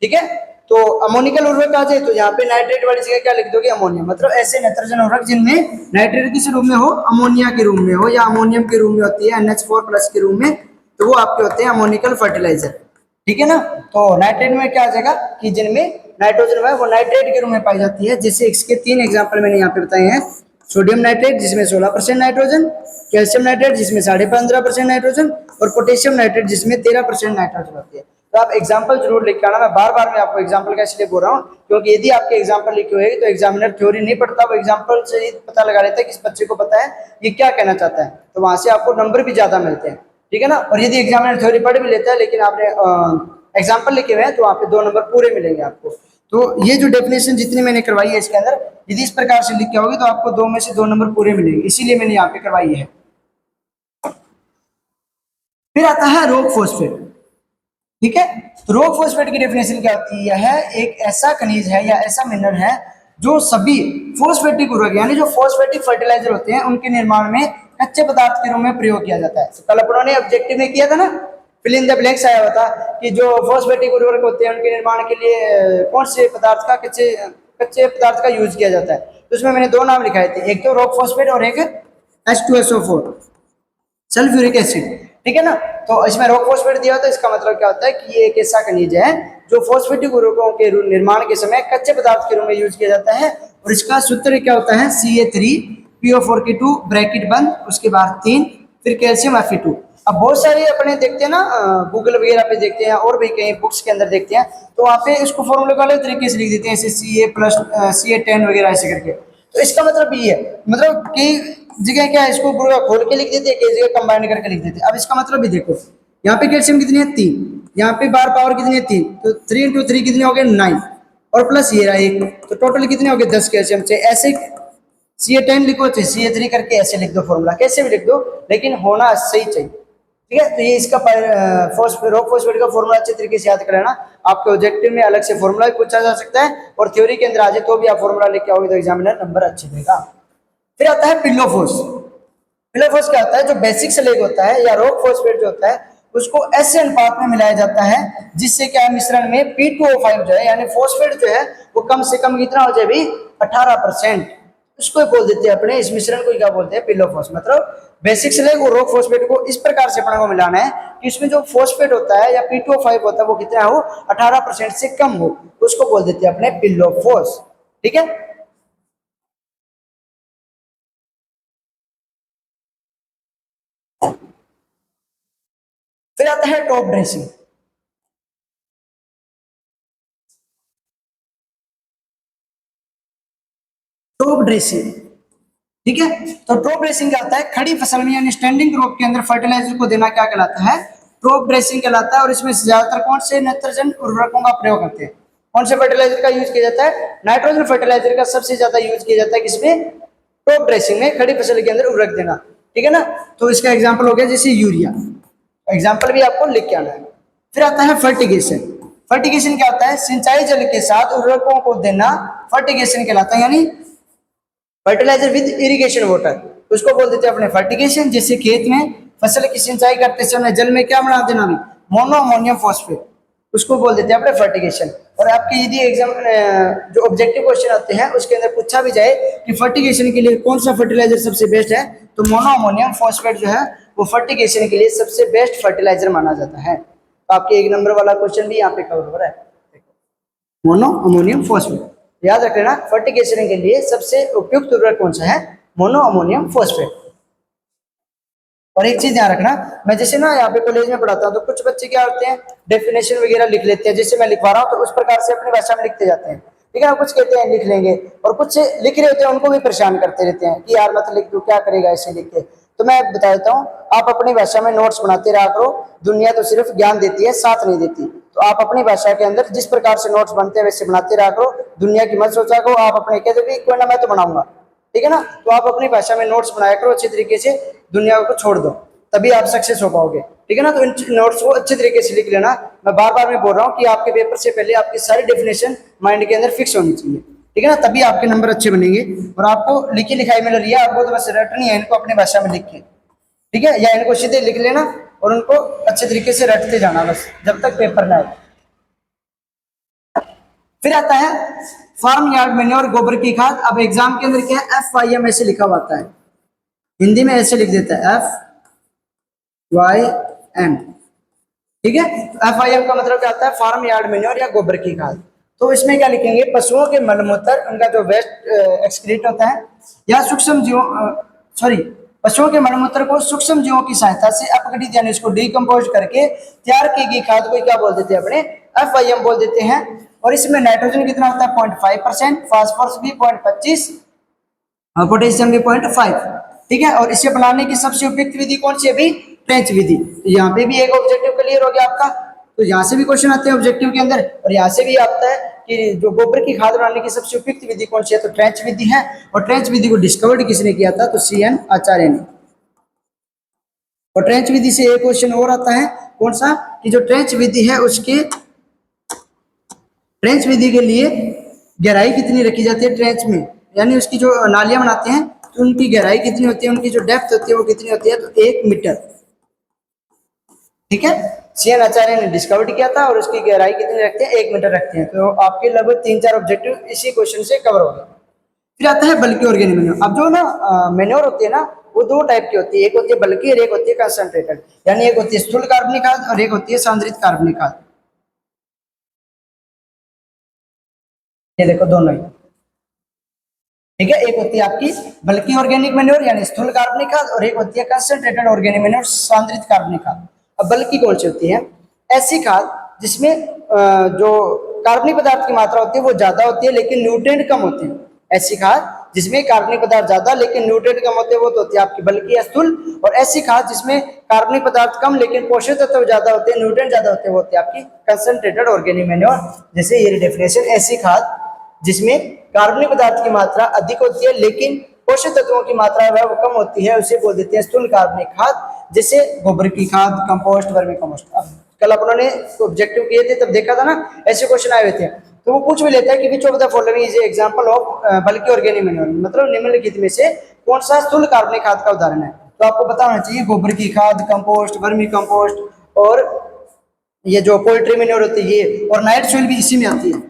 ठीक है, तो अमोनिकल उर्वरक आ जाए तो यहाँ पे नाइट्रेट वाली जगह क्या लिख दोगे, अमोनिया। मतलब ऐसे नाइट्रोजन उर्वरक जिनमें नाइट्रेट किस रूप में हो, अमोनिया के रूप में हो या अमोनियम के रूप में होती है, NH4+ के रूप में, तो वो आपके होते हैं अमोनिकल फर्टिलाइजर। ठीक है ना, तो नाइट्रेट में क्या आ जाएगा कि जिनमें नाइट्रोजन है वो नाइट्रेट के रूप में पाई जाती है। जैसे इसके 3 एग्जाम्पल मैंने यहाँ पे बताए हैं। सोडियम नाइट्रेट जिसमें 16% नाइट्रोजन, कैल्शियम नाइट्रेट जिसमें 15.5% नाइट्रोजन, और पोटेशियम नाइट्रेट जिसमें 13% नाइट्रोजन होती है। तो आप एग्जाम्पल जरूर लिख के आना। मैं बार बार मैं आपको एग्जाम्पल का इसलिए बोल रहा हूँ क्योंकि यदि आपके एग्जाम्पल लिखे हुए तो एग्जामिनर थ्योरी नहीं पढ़ता, वो एग्जाम्पल से पता लगा लेता है कि इस बच्चे को पता है ये क्या कहना चाहता है, तो वहां से आपको नंबर भी ज्यादा मिलते हैं। ठीक है ना, और यदि एग्जामिनर थ्योरी पढ़ भी लेता है लेकिन आपने एग्जाम्पल लिखे हुए हैं तो वहाँ पे 2 नंबर पूरे मिलेंगे आपको। तो ये जो डेफिनेशन जितनी मैंने करवाई है इसके अंदर, यदि इस प्रकार से लिख के आओगे तो आपको 2 में से 2 नंबर पूरे मिलेंगे, इसीलिए मैंने यहाँ पे करवाई है। फिर आता है रोग फॉस्फेट। ठीक है, तो रोग फॉस्फेट की डेफिनेशन क्या होती है, यह एक ऐसा खनिज है या ऐसा मिनरल है जो सभी फॉस्फेटिक उर्वरक यानी जो फॉस्फेटिक फर्टिलाइजर होते हैं उनके निर्माण में कच्चे पदार्थ के रूप में प्रयोग किया जाता है। तो कल अपनों ने ऑब्जेक्टिव में किया था ना, फिल इन द ब्लैंक्स आया हुआ था कि जो फॉस्फेटिक उर्वरक होते हैं उनके निर्माण के लिए कौन से पदार्थ का कच्चे पदार्थ का यूज किया जाता है। तो उसमें मैंने 2 नाम लिखाए थे, एक तो रॉक फॉस्फेट और एक H2SO4 सल्फ्यूरिक एसिड। ठीक है ना, तो इसमें रॉक फॉस्फेट दिया होता है, इसका मतलब क्या होता है कि ये एक ऐसा खनिज है जो फॉस्फेटिक उर्वरकों के निर्माण के समय कच्चे पदार्थ के रूप में यूज किया जाता है। और इसका सूत्र क्या होता है, Ca3PO4 की 2 ब्रैकेट बंद, उसके बाद 3, फिर कैल्शियम Fe2। अब बहुत सारे अपने देखते हैं ना, गूगल वगैरह पे देखते हैं और भी कई बुक्स के अंदर देखते हैं, तो वहाँ पे इसको फॉर्मूले को अलग तरीके से लिख देते हैं, जैसे CA+CA10 वगैरह ऐसे करके। तो इसका मतलब ये है, मतलब कई जगह क्या है, इसको पूरा खोल के लिख देते हैं, कई जगह कंबाइन करके लिख देते हैं। अब इसका मतलब भी देखो, यहाँ पे कैल्शियम कितनी है 3, यहाँ पे बार पावर कितनी है 3, तो 3 × 3 कितने हो गए 9, और प्लस ये रहा 1, तो टोटल कितने हो गए 10 कैल्शियम से। ऐसे CA10 लिखो चाहे CA3 करके ऐसे लिख दो, फॉर्मूला कैसे भी लिख दो, लेकिन होना सही चाहिए। ठीक है, तो ये इसका रॉक फॉस्फेट का फॉर्मूला अच्छे तरीके से याद कर लेना। आपके ऑब्जेक्टिव में अलग से फॉर्मूला भी पूछा जा सकता है, और थ्योरी के अंदर आ जाए तो भी आप फॉर्मूला लेके आओगे तो एग्जामिनर नंबर अच्छे देगा। फिर आता है पिल्लोफोस। पिल्लोफोस क्या होता है, जो बेसिक स्लेग होता है या रॉक फॉस्फेट जो होता है, उसको ऐसे अनुपात में मिलाया जाता है जिससे क्या मिश्रण में P2O5 जो है, यानी फॉस्फेट जो है वो कम से कम कितना हो जाए भी 18%। उसको बोल देते हैं अपने, इस मिश्रण को क्या बोलते हैं, पिल्लोफोस। मतलब बेसिक स्लेग और रॉक फॉस्फेट को इस प्रकार से अपने को मिलाना है कि इसमें जो फॉस्फेट होता है या P2O5 होता है वो कितना हो, 18% से कम हो, तो उसको बोल देते हैं अपने पिल्लोफोस। ठीक है, फिर आता है टॉप ड्रेसिंग। टॉप ड्रेसिंग, ठीक है, तो ड्रॉप ड्रेसिंग क्या होता है, खड़ी फसल में यानी स्टैंडिंग क्रॉप के अंदर फर्टिलाइजर को देना क्या कहलाता है, ड्रॉप ड्रेसिंग कहलाता है। और इसमें ज्यादातर कौन से नाइट्रोजन उर्वरकों का प्रयोग करते हैं, कौन से फर्टिलाइजर का यूज किया जाता है, नाइट्रोजन फर्टिलाइजर का सबसे ज्यादा यूज किया जाता है किसमें, ड्रॉप ड्रेसिंग में, खड़ी फसल के अंदर उर्वरक देना। ठीक है ना, तो इसका एग्जाम्पल हो गया जैसे यूरिया, एग्जाम्पल भी आपको लिख के आना है। फिर आता है फर्टिगेशन। फर्टिगेशन क्या होता है, सिंचाई जल के साथ उर्वरकों को देना फर्टिगेशन कहलाता है, यानी फर्टिलाइजर विद इरिगेशन वाटर, उसको बोल देते हैं अपने फर्टिगेशन। जिससे खेत में फसल की सिंचाई करते समय जल में क्या बना देना भी, मोनो अमोनियम फॉस्फेट, उसको बोल देते हैं अपने फर्टिगेशन। और आपके यदि एग्जाम जो ऑब्जेक्टिव क्वेश्चन आते हैं उसके अंदर पूछा भी जाए कि फर्टिगेशन के लिए कौन सा फर्टिलाइजर सबसे बेस्ट है, तो मोनो अमोनियम फॉस्फेट जो है वो फर्टिगेशन के लिए सबसे बेस्ट फर्टिलाइजर माना जाता है। तो आपके 1 नंबर वाला क्वेश्चन भी यहाँ पे कवर हो रहा है, मोनो अमोनियम फॉस्फेट। याद रख लेना, फर्टिगेशन के लिए सबसे उपयुक्त उर्वरक कौन सा है, मोनो अमोनियम फॉस्फेट। और एक चीज ध्यान रखना, मैं जैसे ना यहाँ पे कॉलेज में पढ़ाता हूँ तो कुछ बच्चे क्या होते हैं, डेफिनेशन वगैरह लिख लेते हैं, जैसे मैं लिखवा रहा हूँ तो उस प्रकार से अपनी भाषा में लिखते जाते हैं। ठीक है, कुछ कहते हैं लिख लेंगे, और कुछ लिख रहे होते हैं उनको भी परेशान करते रहते हैं कि यार मत लिख, तू क्या करेगा ऐसे लिख के। तो मैं बता देता हूँ, आप अपनी भाषा में नोट्स बनाते रहा करो, दुनिया तो सिर्फ ज्ञान देती है, साथ नहीं देती। तो आप अपनी भाषा के अंदर जिस प्रकार से नोट्स बनते हैं वैसे बनाते रहा करो, दुनिया की मत सोचा करो। आप अपने कहते भी कोई ना मैं तो बनाऊंगा, ठीक है ना, तो आप अपनी भाषा में नोट्स बनाया करो अच्छे तरीके से, दुनिया को छोड़ दो, तभी आप सक्सेस हो पाओगे। ठीक है ना, तो इन नोट्स को अच्छे तरीके से लिख लेना। मैं बार बार मैं बोल रहा हूँ कि आपके पेपर से पहले आपकी सारी डेफिनेशन माइंड के अंदर फिक्स होनी चाहिए। ठीक है ना, तभी आपके नंबर अच्छे बनेंगे। और आपको लिखी लिखाई मिल रही है, आपको तो बस रटनी है इनको अपनी भाषा में लिख के, ठीक है, या इनको सीधे लिख लेना और उनको अच्छे तरीके से रटते जाना बस जब तक पेपर ना आए। फिर आता है फार्म यार्ड मैन्योर, गोबर की खाद। अब एग्जाम के अंदर क्या है, FYM ऐसे लिखा हुआ आता है, हिंदी में ऐसे लिख देता है FYM। ठीक है, FIM का मतलब क्या होता है, फार्म यार्ड मैन्योर या गोबर की खाद। तो इसमें क्या लिखेंगे, पशुओं के मलमूत्र, उनका जो वेस्ट एक्सक्रीट होता है, या सूक्ष्म जीवों, सॉरी, पशुओं के मलमूत्र को सूक्ष्म जीवों की सहायता से अपघटित यानी इसको डिकम्पोज करके तैयार की गई खाद को क्या बोल देते हैं अपने, FIM बोल देते हैं। और इसमें नाइट्रोजन कितना होता है 0.5%, फास्फोरस भी 0.25 और पोटेशियम भी 0.5। ठीक है, और इसे बनाने की सबसे उपयुक्त विधि कौन सी है भी, ट्रेंच विधि। तो यहाँ पे भी एक ऑब्जेक्टिव क्लियर हो गया आपका। तो यहाँ से भी क्वेश्चन आते हैं ऑब्जेक्टिव के अंदर, और यहाँ से भी आता है कि जो गोबर की खाद बनाने की सबसे उपयुक्त विधि कौन सी है, तो ट्रेंच विधि है। और ट्रेंच विधि को डिस्कवर्ड किसने किया था, तो CN आचार्य ने। और ट्रेंच विधि से एक क्वेश्चन और आता है, कौन सा, कि जो ट्रेंच विधि है उसके, ट्रेंच विधि के लिए गहराई कितनी रखी जाती है ट्रेंच में, यानी उसकी जो नालियां बनाते हैं तो उनकी गहराई कितनी होती है, उनकी जो डेप्थ होती है वो कितनी होती है, तो 1 मीटर। ठीक है, CN आचार्य ने डिस्कवर किया था, और उसकी गहराई कितनी रखते हैं, 1 मीटर रखते हैं। तो आपके लगभग 3-4 ऑब्जेक्टिव इसी क्वेश्चन से कवर हो गए। फिर आता है बल्कि ऑर्गेनिक मैन्योर। अब जो ना मैन्योर होती है ना, वो 2 टाइप की होती है, एक होती है बल्कि और एक होती है कंसंट्रेटेड, यानी एक होती है स्थूल कार्बनिक खाद और एक होती है सांद्रित कार्बनिक खाद। ये देखो दोनों ही। ठीक है, एक होती है आपकी बल्कि ऑर्गेनिक मैन्योर यानी स्थूल कार्बनिक खाद, और एक होती है कंसंट्रेटेड ऑर्गेनिक मैन्योर सांद्रित कार्बनिक खाद। अब बल्कि कौन सी होती है? ऐसी खाद जिसमें जो कार्बनिक पदार्थ की मात्रा होती है वो ज्यादा होती है लेकिन न्यूट्रिएंट कम होते हैं। ऐसी खाद जिसमें कार्बनिक पदार्थ ज्यादा लेकिन न्यूट्रिएंट कम होते हैं वो तो होती है आपकी बल्कि या स्थूल। और ऐसी खाद जिसमें कार्बनिक पदार्थ कम लेकिन पोषक तत्व ज्यादा होते हैं, न्यूट्रिएंट ज्यादा होते हैं, वो होती है आपकी कंसंट्रेटेड ऑर्गेनिक मैन्योर। जैसे ये डेफिनेशन, ऐसी खाद जिसमें कार्बनिक पदार्थ की मात्रा अधिक होती है लेकिन पोषक तत्वों की मात्रा वह वो कम होती है, उसे बोल देते हैं स्थूल कार्बनिक खाद। जैसे गोबर की खाद, कंपोस्ट, वर्मी कंपोस्ट। अब कल अपनों ने ऑब्जेक्टिव किए थे तब देखा था ना, ऐसे क्वेश्चन आए हुए थे, तो वो पूछ भी लेता है कि विच of the following is example of बल्कि ऑर्गेनिक मैन्योर, मतलब निम्नलिखित में से कौन सा स्थूल कार्बनिक खाद का उदाहरण है। तो आपको पता होना चाहिए गोबर की खाद, कंपोस्ट, वर्मी कंपोस्ट और ये जो पोल्ट्री मैन्योर होती है ये, और नाइट सॉइल भी इसी में आती है।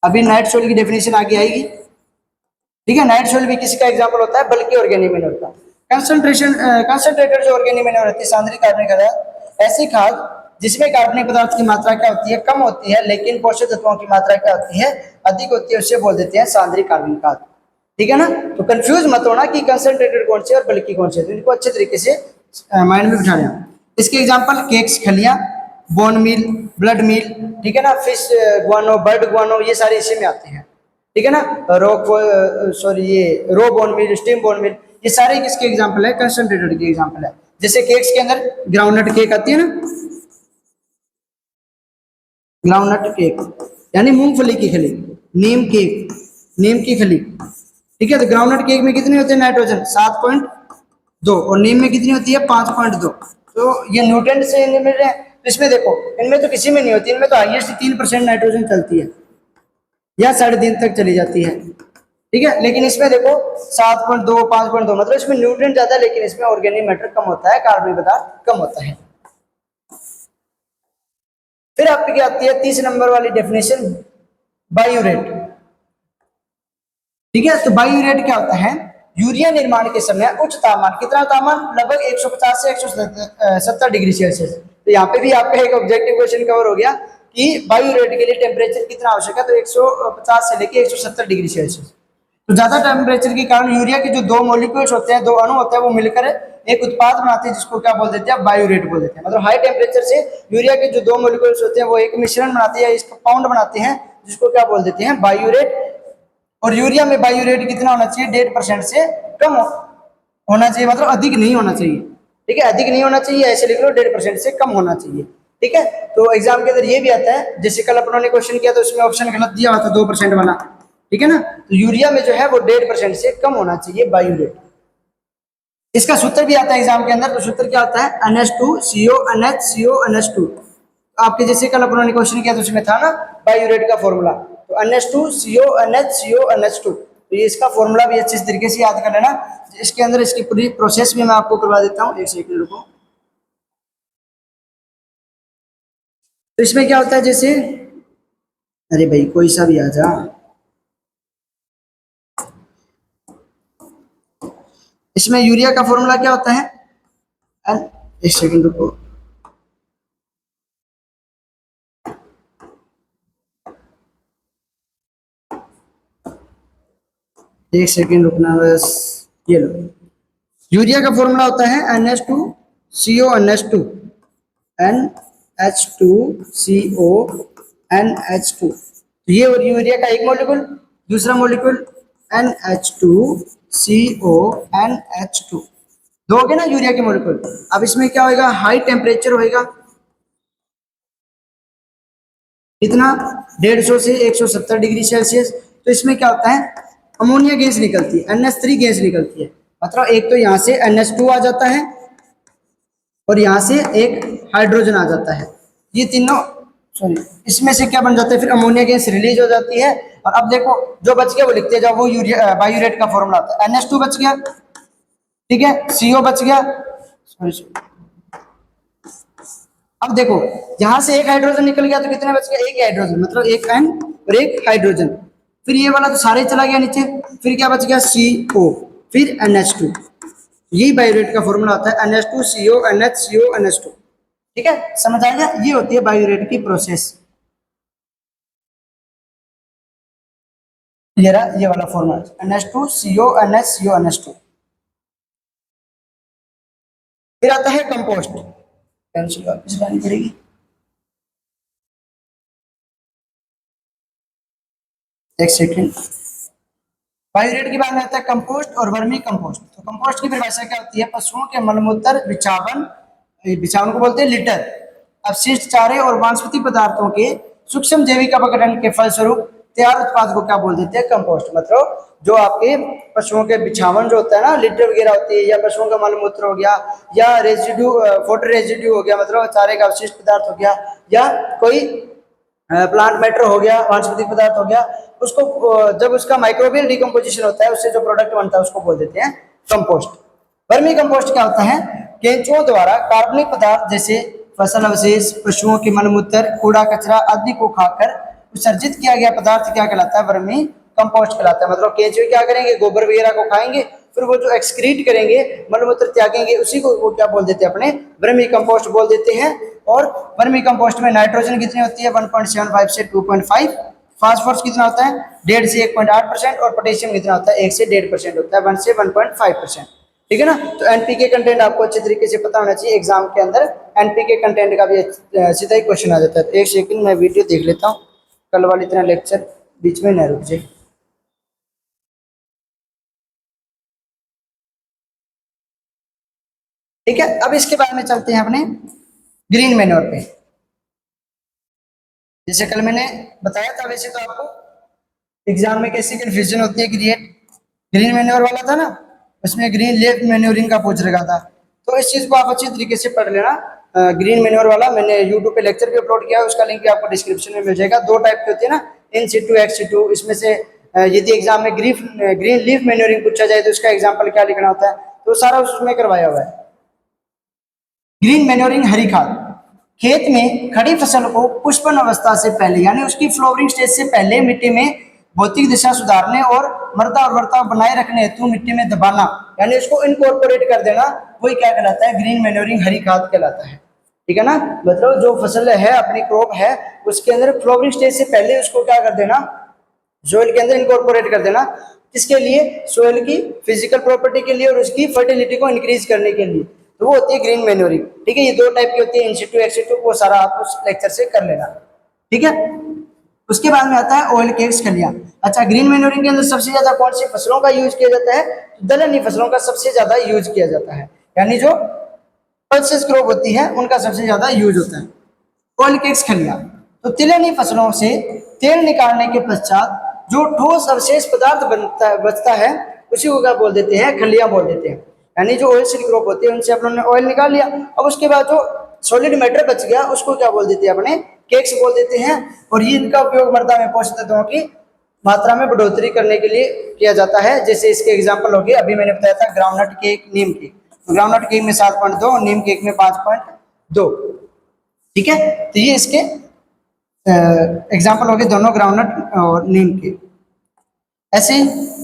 अभी नाइट सॉइल की डेफिनेशन आगे आएगी। ठीक है, नाइट सॉइल भी किसी का एग्जांपल होता है बल्कि ऑर्गेनिक मैन्योर का। कंसंट्रेटेड जो ऑर्गेनिक मैन्योर होती है सांद्रित कार्बनिक खाद, ऐसी खाद जिसमें कार्बनिक पदार्थ की मात्रा क्या होती है? कम होती है लेकिन पोषक तत्वों की मात्रा क्या होती है? अधिक होती है, उसे बोल देते हैं सांद्रित कार्बनिक खाद। ठीक है ना, तो कंफ्यूज मत होना कि कंसंट्रेटेड कौन से और बल्कि कौन से, तो इनको अच्छे तरीके से माइंड में बिठा लेना। इसके एग्जांपल केक्स, खलियां, बोन मील, ब्लड मील, ठीक है ना, फिश गुआनो, बर्ड गुआनो, ये सारे इसी में आते हैं। ठीक है ना, सॉरी ये raw bone meal, steam bone meal, ये सारे किसके एग्जांपल है? कंसंट्रेटेड के एग्जांपल है। जैसे केक्स के अंदर ग्राउंडनट केक आती है ना, ग्राउंडनट केक यानी मूंगफली की खली, नीम केक, नीम की खली। ठीक है, तो ग्राउंडनट केक में कितने होते हैं नाइट्रोजन? 7.2, और नीम में कितनी होती है? 5.2। तो ये न्यूट्रिएंट से इनमें मिल रहे हैं। तो इसमें देखो, इनमें तो किसी में नहीं होती, इनमें तो हाईएस्ट 3% नाइट्रोजन चलती है या 3.5 तक चली जाती है। ठीक है, लेकिन इसमें देखो 7.2, 5.2, मतलब इसमें न्यूट्रिएंट ज्यादा लेकिन इसमें ऑर्गेनिक मैटर कम होता है, कार्बनिक पदार्थ कम होता है। फिर आपकी क्या आती है 30 नंबर वाली डेफिनेशन, बायोरेट। ठीक है, तो बायोरेट क्या होता है? यूरिया निर्माण के समय उच्च तापमान, कितना तापमान? लगभग 150 से 170 डिग्री सेल्सियस। तो यहाँ पे भी आपका एक ऑब्जेक्टिव क्वेश्चन कवर हो गया कि बायोरेट के लिए टेम्परेचर कितना आवश्यक है, तो 150 से लेके 170 डिग्री सेल्सियस। तो ज्यादा टेम्परेचर के कारण यूरिया के जो दो मॉलिक्यूल्स होते हैं, दो अणु होते हैं, वो मिलकर एक उत्पाद बनाते हैं जिसको क्या बोल देते हैं? बायोरेट बोल देते हैं। मतलब हाई टेम्परेचर से यूरिया के जो दो मॉलिक्यूल्स होते हैं वो एक मिश्रण बनाते हैं, इसको पाउंड बनाते हैं, जिसको क्या बोल देते हैं? बायोरेट। और यूरिया में बायोरेट कितना होना चाहिए? 1.5% से कम होना चाहिए, मतलब अधिक नहीं होना चाहिए। ठीक है, अधिक नहीं होना चाहिए, ऐसे लिख लो, 1.5% से कम होना चाहिए। ठीक है, तो एग्जाम के अंदर ये भी आता है, जैसे कल अपनों ने क्वेश्चन किया तो उसमें ऑप्शन गलत दिया हुआ था 2% वाला। ठीक है ना, तो यूरिया में जो है वो 1.5% से कम होना चाहिए बायोरेट। इसका सूत्र भी आता है एग्जाम के अंदर, तो सूत्र क्या होता है? NH2CO NH CO NH2। आपके जैसे कल अपनों ने क्वेश्चन किया तो उसमें था ना बायोरेट का फॉर्मूला, तो NH2CO NH CO NH2। तो ये इसका फॉर्मूला भी अच्छे तरीके से याद कर लेना। इसके अंदर इसकी पूरी प्रोसेस भी मैं आपको करवा देता हूँ, एक सेकंड रुको। तो इसमें क्या होता है, जैसे अरे भाई कोई सा भी आ जा, इसमें यूरिया का फॉर्मूला क्या होता है? एक सेकंड रुको, एक सेकंड रुकना बस। ये लो, यूरिया का फॉर्मूला होता है NH2CO NH2, NH2CO NH2। तो ये और यूरिया का एक मॉलिक्यूल, दूसरा मॉलिक्यूल NH2CONH2, दो हो गए ना यूरिया के मॉलिक्यूल। अब इसमें क्या होगा? हाई टेम्परेचर होएगा, कितना? 150 से 170 डिग्री सेल्सियस। तो इसमें क्या होता है? अमोनिया गैस निकलती है, NH3 गैस निकलती है। मतलब एक तो यहाँ से NH2 आ जाता है और यहाँ से एक हाइड्रोजन आ जाता है, ये तीनों, सॉरी, इसमें से क्या बन जाता है? फिर अमोनिया गैस रिलीज हो जाती है। और अब देखो जो बच गया वो लिखते हैं, जब वो यूरिया बायोरेट का फॉर्मूला आता है, NH2 बच गया, ठीक है, CO बच गया, सॉरी। अब देखो यहां से एक हाइड्रोजन निकल गया तो कितने बच गए? एक हाइड्रोजन, मतलब एक N और एक हाइड्रोजन। फिर ये वाला तो सारे चला गया नीचे, फिर क्या बच गया? CO, फिर NH2। यही बायोरेट का फॉर्मूला होता है, NH2CO NH CO NH2। ठीक है, समझ आ गया? ये होती है बायोरेट की प्रोसेस। ये रहा ये वाला फॉर्मूला NH2CO NH2। फिर आता है कंपोस्ट, पेंसिल वापस लानी पड़ेगी। एक सेकेंड। बायोरेट के बाद में आता है कंपोस्ट और वर्मी कंपोस्ट। तो कंपोस्ट की परिभाषा क्या होती है? पशुओं के मलमूत्र, बिछावन, बिछावन को बोलते हैं लिटर, अपशिष्ट चारे और वनस्पति पदार्थों के सूक्ष्म जैविक अपघटन के फलस्वरूप तैयार उत्पाद को क्या बोल देते हैं? कंपोस्ट। मतलब जो आपके पशुओं के बिछावन जो होता है ना, लिटर वगैरह होती है, या पशुओं का मलमूत्र हो गया, या रेजिड्यू, फोटो रेजिड्यू हो गया, मतलब चारे का अवशिष्ट पदार्थ हो गया, या कोई प्लांट मैटर हो गया, वनस्पति पदार्थ हो गया, उसको जब उसका माइक्रोबियल डिकम्पोजिशन होता है, उससे जो प्रोडक्ट बनता है उसको बोल देते हैं कंपोस्ट। वर्मी कंपोस्ट क्या होता है? केंचुओं द्वारा कार्बनिक पदार्थ जैसे फसल अवशेष, पशुओं के मलमूत्र, कूड़ा कचरा आदि को खाकर विसर्जित किया गया पदार्थ क्या कहलाता है? वर्मी कंपोस्ट कहलाता है। मतलब केंचुए क्या करेंगे? गोबर वगैरह को खाएंगे, फिर वो जो एक्सक्रीट करेंगे, मलमूत्र त्यागेंगे, उसी को वो क्या बोल देते हैं? अपने वर्मी कंपोस्ट बोल देते हैं। और वर्मी कंपोस्ट में नाइट्रोजन कितनी होती है? 1.75 से 2.5, फास्फोरस कितना होता है? 1.5 से 1.8%, और पोटेशियम कितना होता है? 1 से 1.5% होता है, 1 से 1.5%। ठीक है ना? तो एनपीके कंटेंट आपको अच्छे तरीके से पता होना चाहिए। एग्जाम के अंदर एनपीके कंटेंट का भी सीधा ही क्वेश्चन आ जाता है। तो एक सेकंड मैं वीडियो देख लेता हूँ, कल वाली तरह लेक्चर बीच में न रुक जाए। ठीक है, अब इसके बारे में चलते हैं अपने ग्रीन मैन्योर पे। जैसे कल मैंने बताया था, वैसे तो आपको एग्जाम में कैसी कन्फ्यूजन होती है, क्रिएट ग्रीन मैन्योर वाला था ना, उसमें ग्रीन लेफ मैन्योरिंग का पूछ रखा था। तो इस चीज को आप अच्छी तरीके से पढ़ लेना। ग्रीन मैन्योर वाला मैंने यूट्यूब पे लेक्चर भी अपलोड किया है, उसका लिंक भी आपको डिस्क्रिप्शन में मिल जाएगा। दो टाइप की होती है ना, इन सीटू एक्स सीटू। इसमें से यदि एग्जाम में ग्रीन लीफ मैन्योरिंग पूछा जाए तो उसका एग्जाम्पल क्या लिखना होता है, तो सारा उसमें करवाया हुआ है। ग्रीन मैन्योरिंग, हरी खाद। खेत में खड़ी फसल को पुष्पन अवस्था से पहले, यानी उसकी फ्लोवरिंग स्टेज से पहले मिट्टी में भौतिक दिशा सुधारने और मृदा उर्वरता बनाए रखने हेतु मिट्टी में दबाना, यानी उसको इनकॉर्पोरेट कर देना, वही क्या कहलाता है? ग्रीन मैन्योरिंग, हरी खाद कहलाता है। ठीक है ना? मतलब जो फसल है, अपनी क्रॉप है, उसके अंदर फ्लोवरिंग स्टेज से पहले उसको क्या कर देना? सोइल के अंदर इनकॉर्पोरेट कर देना। किसके लिए? सोइल की फिजिकल प्रॉपर्टी के लिए और उसकी फर्टिलिटी को इंक्रीज करने के लिए। तो वो होती है ग्रीन मैन्योरिंग। ठीक है, ये दो टाइप की होती है, इंसिटू एक्सिटू, वो सारा आप उस लेक्चर से कर लेना। ठीक है, उसके बाद में आता है ऑयल केक्स, खलियां। अच्छा, ग्रीन मैन्योरिंग के अंदर सबसे ज्यादा कौन सी फसलों का यूज किया जाता है? तो दलहनी फसलों का सबसे ज्यादा यूज किया जाता है, यानी जो पल्सेस क्रॉप होती है उनका सबसे ज्यादा यूज होता है। ऑयल केक्स, खलियां। तो तिलहनी फसलों से तेल निकालने के पश्चात जो ठोस अवशेष पदार्थ बचता है, उसी को क्या बोल देते हैं? खलियां बोल देते हैं। यानी जो ऑयल सीड क्रॉप होती है उनसे अपन ने ऑयल निकाल लिया, अब उसके बाद जो सॉलिड मैटर बच गया उसको क्या बोल देते हैं? अपने केक्स बोल देते हैं। और ये इनका उपयोग मृदा में पोषक तत्वों की मात्रा में बढ़ोतरी करने के लिए किया जाता है। जैसे इसके एग्जाम्पल हो गए, अभी मैंने बताया था ग्राउंडनट केक, नीम केक। तो ग्राउंडनट केक में 7.2, नीम केक में 5.2। ठीक है, तो ये इसके एग्जाम्पल हो गए, दोनों ग्राउंडनट और नीम के। ऐसे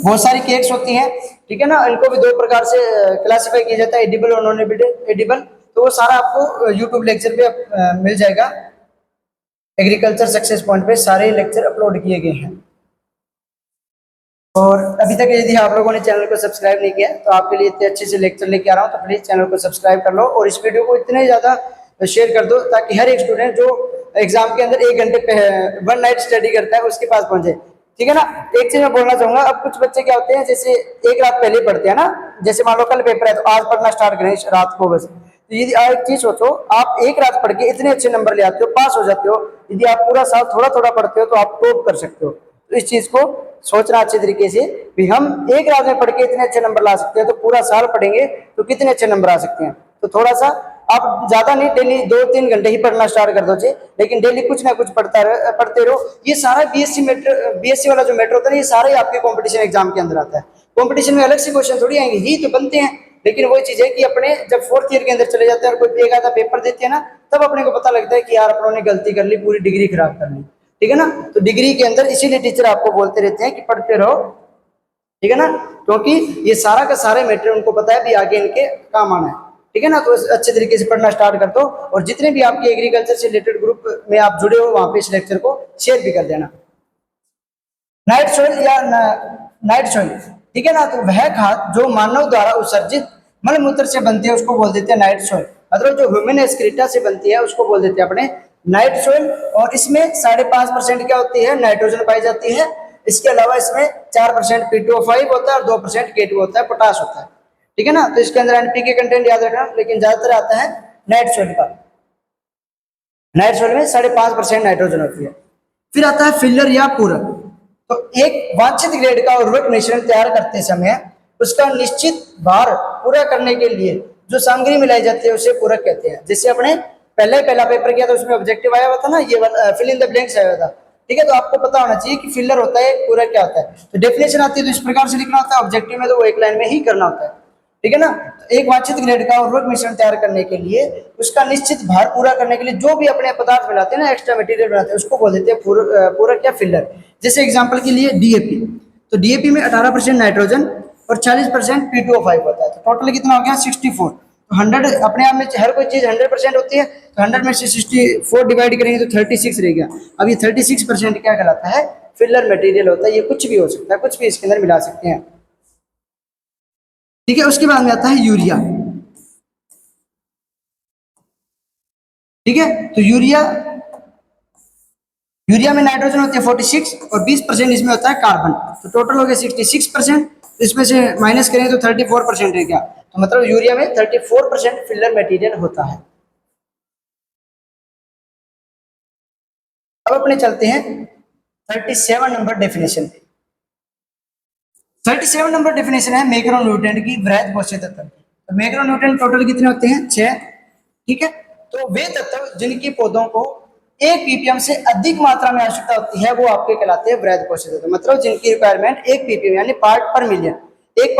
बहुत सारी केक्स होती हैं। ठीक है ना? इनको भी दो प्रकार से क्लासिफाई किया जाता है, एडिबल और नॉन एडिबल। तो वो सारा आपको यूट्यूब लेक्चर पे मिल जाएगा। एग्रीकल्चर सक्सेस पॉइंट पे सारे लेक्चर अपलोड किए गए हैं। और अभी तक यदि आप लोगों ने चैनल को सब्सक्राइब नहीं किया तो आपके लिए इतने अच्छे से लेक्चर लेके आ रहा हूँ, तो प्लीज चैनल को सब्सक्राइब कर लो और इस वीडियो को इतने ज़्यादा शेयर कर दो ताकि हर एक स्टूडेंट जो एग्जाम के अंदर 1 घंटे 1 नाइट स्टडी करता है उसके पास पहुंचे। ठीक है ना? एक चीज मैं बोलना चाहूंगा, अब कुछ बच्चे क्या होते हैं, जैसे एक रात पहले पढ़ते हैं ना, जैसे मान लो कल पेपर है तो आज पढ़ना स्टार्ट करें रात को बस। तो यदि आप एक चीज सोचो, आप एक रात पढ़ के इतने अच्छे नंबर ले आते हो, पास हो जाते हो। यदि आप पूरा साल थोड़ा थोड़ा पढ़ते हो तो आप टॉप कर सकते हो। तो इस चीज को सोचना अच्छे तरीके से भी, हम एक रात में पढ़ के इतने अच्छे नंबर ला सकते हैं, तो पूरा साल पढ़ेंगे तो कितने अच्छे नंबर आ सकते हैं। तो थोड़ा सा आप ज्यादा नहीं, डेली 2-3 घंटे ही पढ़ना स्टार्ट कर दो जी, लेकिन डेली कुछ ना कुछ पढ़ते रहो। ये सारा बीएससी वाला जो मैटर होता है, ये सारा ही आपके कंपटीशन एग्जाम के अंदर आता है। कंपटीशन में अलग से क्वेश्चन थोड़ी आएंगे, ही तो बनते हैं। लेकिन वही चीज है कि अपने जब 4th ईयर के अंदर चले जाते हैं और कोई एक आधा पेपर देते हैं ना, तब अपने को पता लगता है कि यार अपनों ने गलती कर ली, पूरी डिग्री खराब कर ली। ठीक है ना? तो डिग्री के अंदर इसीलिए टीचर आपको बोलते रहते हैं कि पढ़ते रहो। ठीक है ना? क्योंकि ये सारा का सारे मैटर उनको पता है भी आगे इनके काम आना है। ठीक है ना? तो अच्छे तरीके से पढ़ना स्टार्ट कर दो, और जितने भी आपके एग्रीकल्चर से रिलेटेड ग्रुप में आप जुड़े हो वहां पे इस लेक्चर को शेयर भी कर देना। नाइट सोइल या नाइट सोइल, ठीक है ना, तो वह खाद जो मानव द्वारा उत्सर्जित मल मूत्र से बनती है उसको बोल देते हैं नाइट सोइल। मतलब जो ह्यूमन एक्सक्रीटा से बनती है उसको बोल देते हैं अपने नाइट सोइल। और इसमें 5.5% क्या होती है, नाइट्रोजन पाई जाती है। इसके अलावा इसमें 4% P2O5 होता है और 2% K2 होता है, पोटास होता है, ठीक है ना। तो इसके अंदर एनपीके कंटेंट याद रखना, लेकिन ज्यादातर आता है नाइट सोइल का। नाइट सोइल में 5.5% नाइट्रोजन होती है। फिर आता है फिलर या पूरक। तो एक वांछित ग्रेड का उर्वरक मिश्रण तैयार करते समय उसका निश्चित भार पूरा करने के लिए जो सामग्री मिलाई जाती है उसे पूरक कहते हैं। जैसे अपने पहला पेपर किया था उसमें ऑब्जेक्टिव आया हुआ था ना, ये फिल इन द ब्लैंक्स आया हुआ था, ठीक है। तो आपको पता होना चाहिए कि फिलर होता है, पूरक क्या होता है। तो डेफिनेशन आती है तो इस प्रकार से लिखना होता है, ऑब्जेक्टिव में तो वो एक लाइन में ही करना होता है, ठीक है ना। तो एक वांछित ग्रेड का उर्वरक मिश्रण तैयार करने के लिए उसका निश्चित भार पूरा करने के लिए जो भी अपने पदार्थ बनाते हैं ना, एक्स्ट्रा मटेरियल बनाते हैं, उसको बोल देते हैं पूरक या फिलर। जैसे एग्जांपल के लिए डीएपी, तो डीएपी में 18% नाइट्रोजन और 40% P2O5 होता है, तो टोटल कितना हो गया 64। तो 100 अपने आप में हर कोई चीज 100% होती है, तो 100 में से 64 डिवाइड करेंगे तो 36 रह गया। अब ये 36% क्या कहलाता है, फिलर मटेरियल होता है। ये कुछ भी हो सकता है, कुछ भी इसके अंदर मिला सकते हैं, ठीक है। उसके बाद में आता है यूरिया, ठीक है। तो यूरिया में नाइट्रोजन होती है 46 और 20% इसमें होता है कार्बन, तो टोटल हो गया 66%। इसमें से माइनस करें तो 34% रह गया। तो मतलब यूरिया में 34% फिलर मटेरियल होता है। अब अपने चलते हैं 37 नंबर डेफिनेशन पे। 37 नंबर डेफिनेशन है मैक्रोन्यूट्रिएंट की वृहद पोषक तत्व की। तो मैक्रोन्यूट्रिएंट टोटल कितने होते हैं, 6, ठीक है। तो वे तत्व जिनकी पौधों को 1 ppm से अधिक मात्रा में आवश्यकता होती है वो आपके कहलाते हैं वृहद पोषक तत्व। मतलब जिनकी रिक्वायरमेंट 1 ppm यानी पार्ट पर मिलियन, एक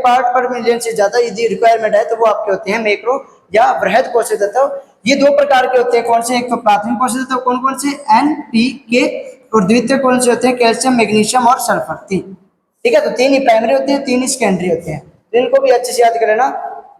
पार्ट पर मिलियन से ज्यादा यदि रिक्वायरमेंट है तो वो आपके होते हैं मैक्रो या वृहद पोषक तत्व। ये 2 प्रकार के होते हैं, कौन से, एक तो प्राथमिक पोषक तत्व कौन कौन से, NPK, और द्वितीय कौन से होते हैं, कैल्शियम, मैग्नीशियम और सल्फर, 3, ठीक है। तो 3 ही प्राइमरी होते हैं, 3 ही सेकेंडरी होते हैं, तो इनको भी अच्छे से याद कर लेना।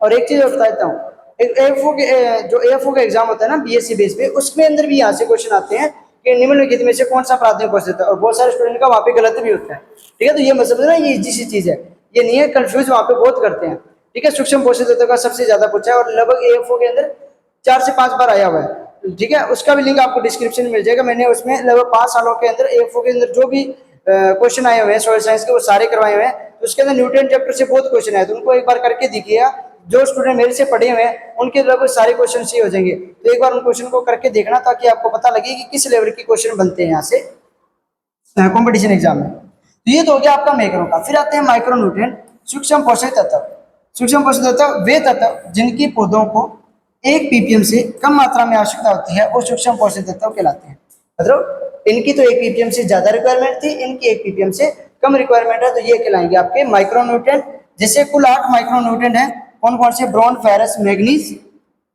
और एक चीज बता देता हूँ, एएफओ के जो एएफओ का एग्जाम होता है ना बीएससी बेस पे, उसमें अंदर भी यहाँ से क्वेश्चन आते हैं कि निम्नलिखित में से कौन सा प्राथमिक पोषक तत्व, और बहुत सारे स्टूडेंट का वहाँ पे गलत भी होता है, ठीक है। तो ये मतलब ना ये इजी सी चीज है, ये नहीं है, कंफ्यूज वहाँ पे बहुत करते हैं, ठीक है। सूक्ष्म पोषक तत्व का सबसे ज्यादा पूछा है और लगभग एएफओ के अंदर 4 से 5 बार आया हुआ है, ठीक है। उसका भी लिंक आपको डिस्क्रिप्शन में मिल जाएगा। मैंने उसमें लगभग 5 सालों के अंदर एएफओ के अंदर जो भी क्वेश्चन आए हुए हैं सॉइल साइंस के वो सारे करवाए हुए हैं। तो उसके अंदर न्यूट्रिएंट चैप्टर से बहुत क्वेश्चन आए, तो उनको एक बार करके देखिएगा। जो स्टूडेंट मेरे से पढ़े हुए हैं उनके लगभग सारे क्वेश्चन ही हो जाएंगे, तो एक बार उन क्वेश्चन को करके देखना ताकि आपको पता लगे कि किस लेवल के क्वेश्चन बनते हैं यहाँ से कंपटीशन एग्जाम में। तो ये तो हो गया आपका मैक्रो का। फिर आते हैं माइक्रो न्यूट्रिएंट, सूक्ष्म पोषक तत्व। सूक्ष्म पोषक तत्व वे तत्व जिनकी पौधों को 1 ppm से कम मात्रा में आवश्यकता होती है वो सूक्ष्म पोषक तत्व कहलाते हैं। मतलब इनकी तो 1 ppm से ज्यादा रिक्वायरमेंट थी, इनकी 1 ppm से कम रिक्वायरमेंट है, तो ये कहलाएंगे आपके माइक्रो न्यूट्रिएंट। जैसे कुल 8 माइक्रो न्यूट्रिएंट है, कौन कौन से, boron, ferrous, manganese,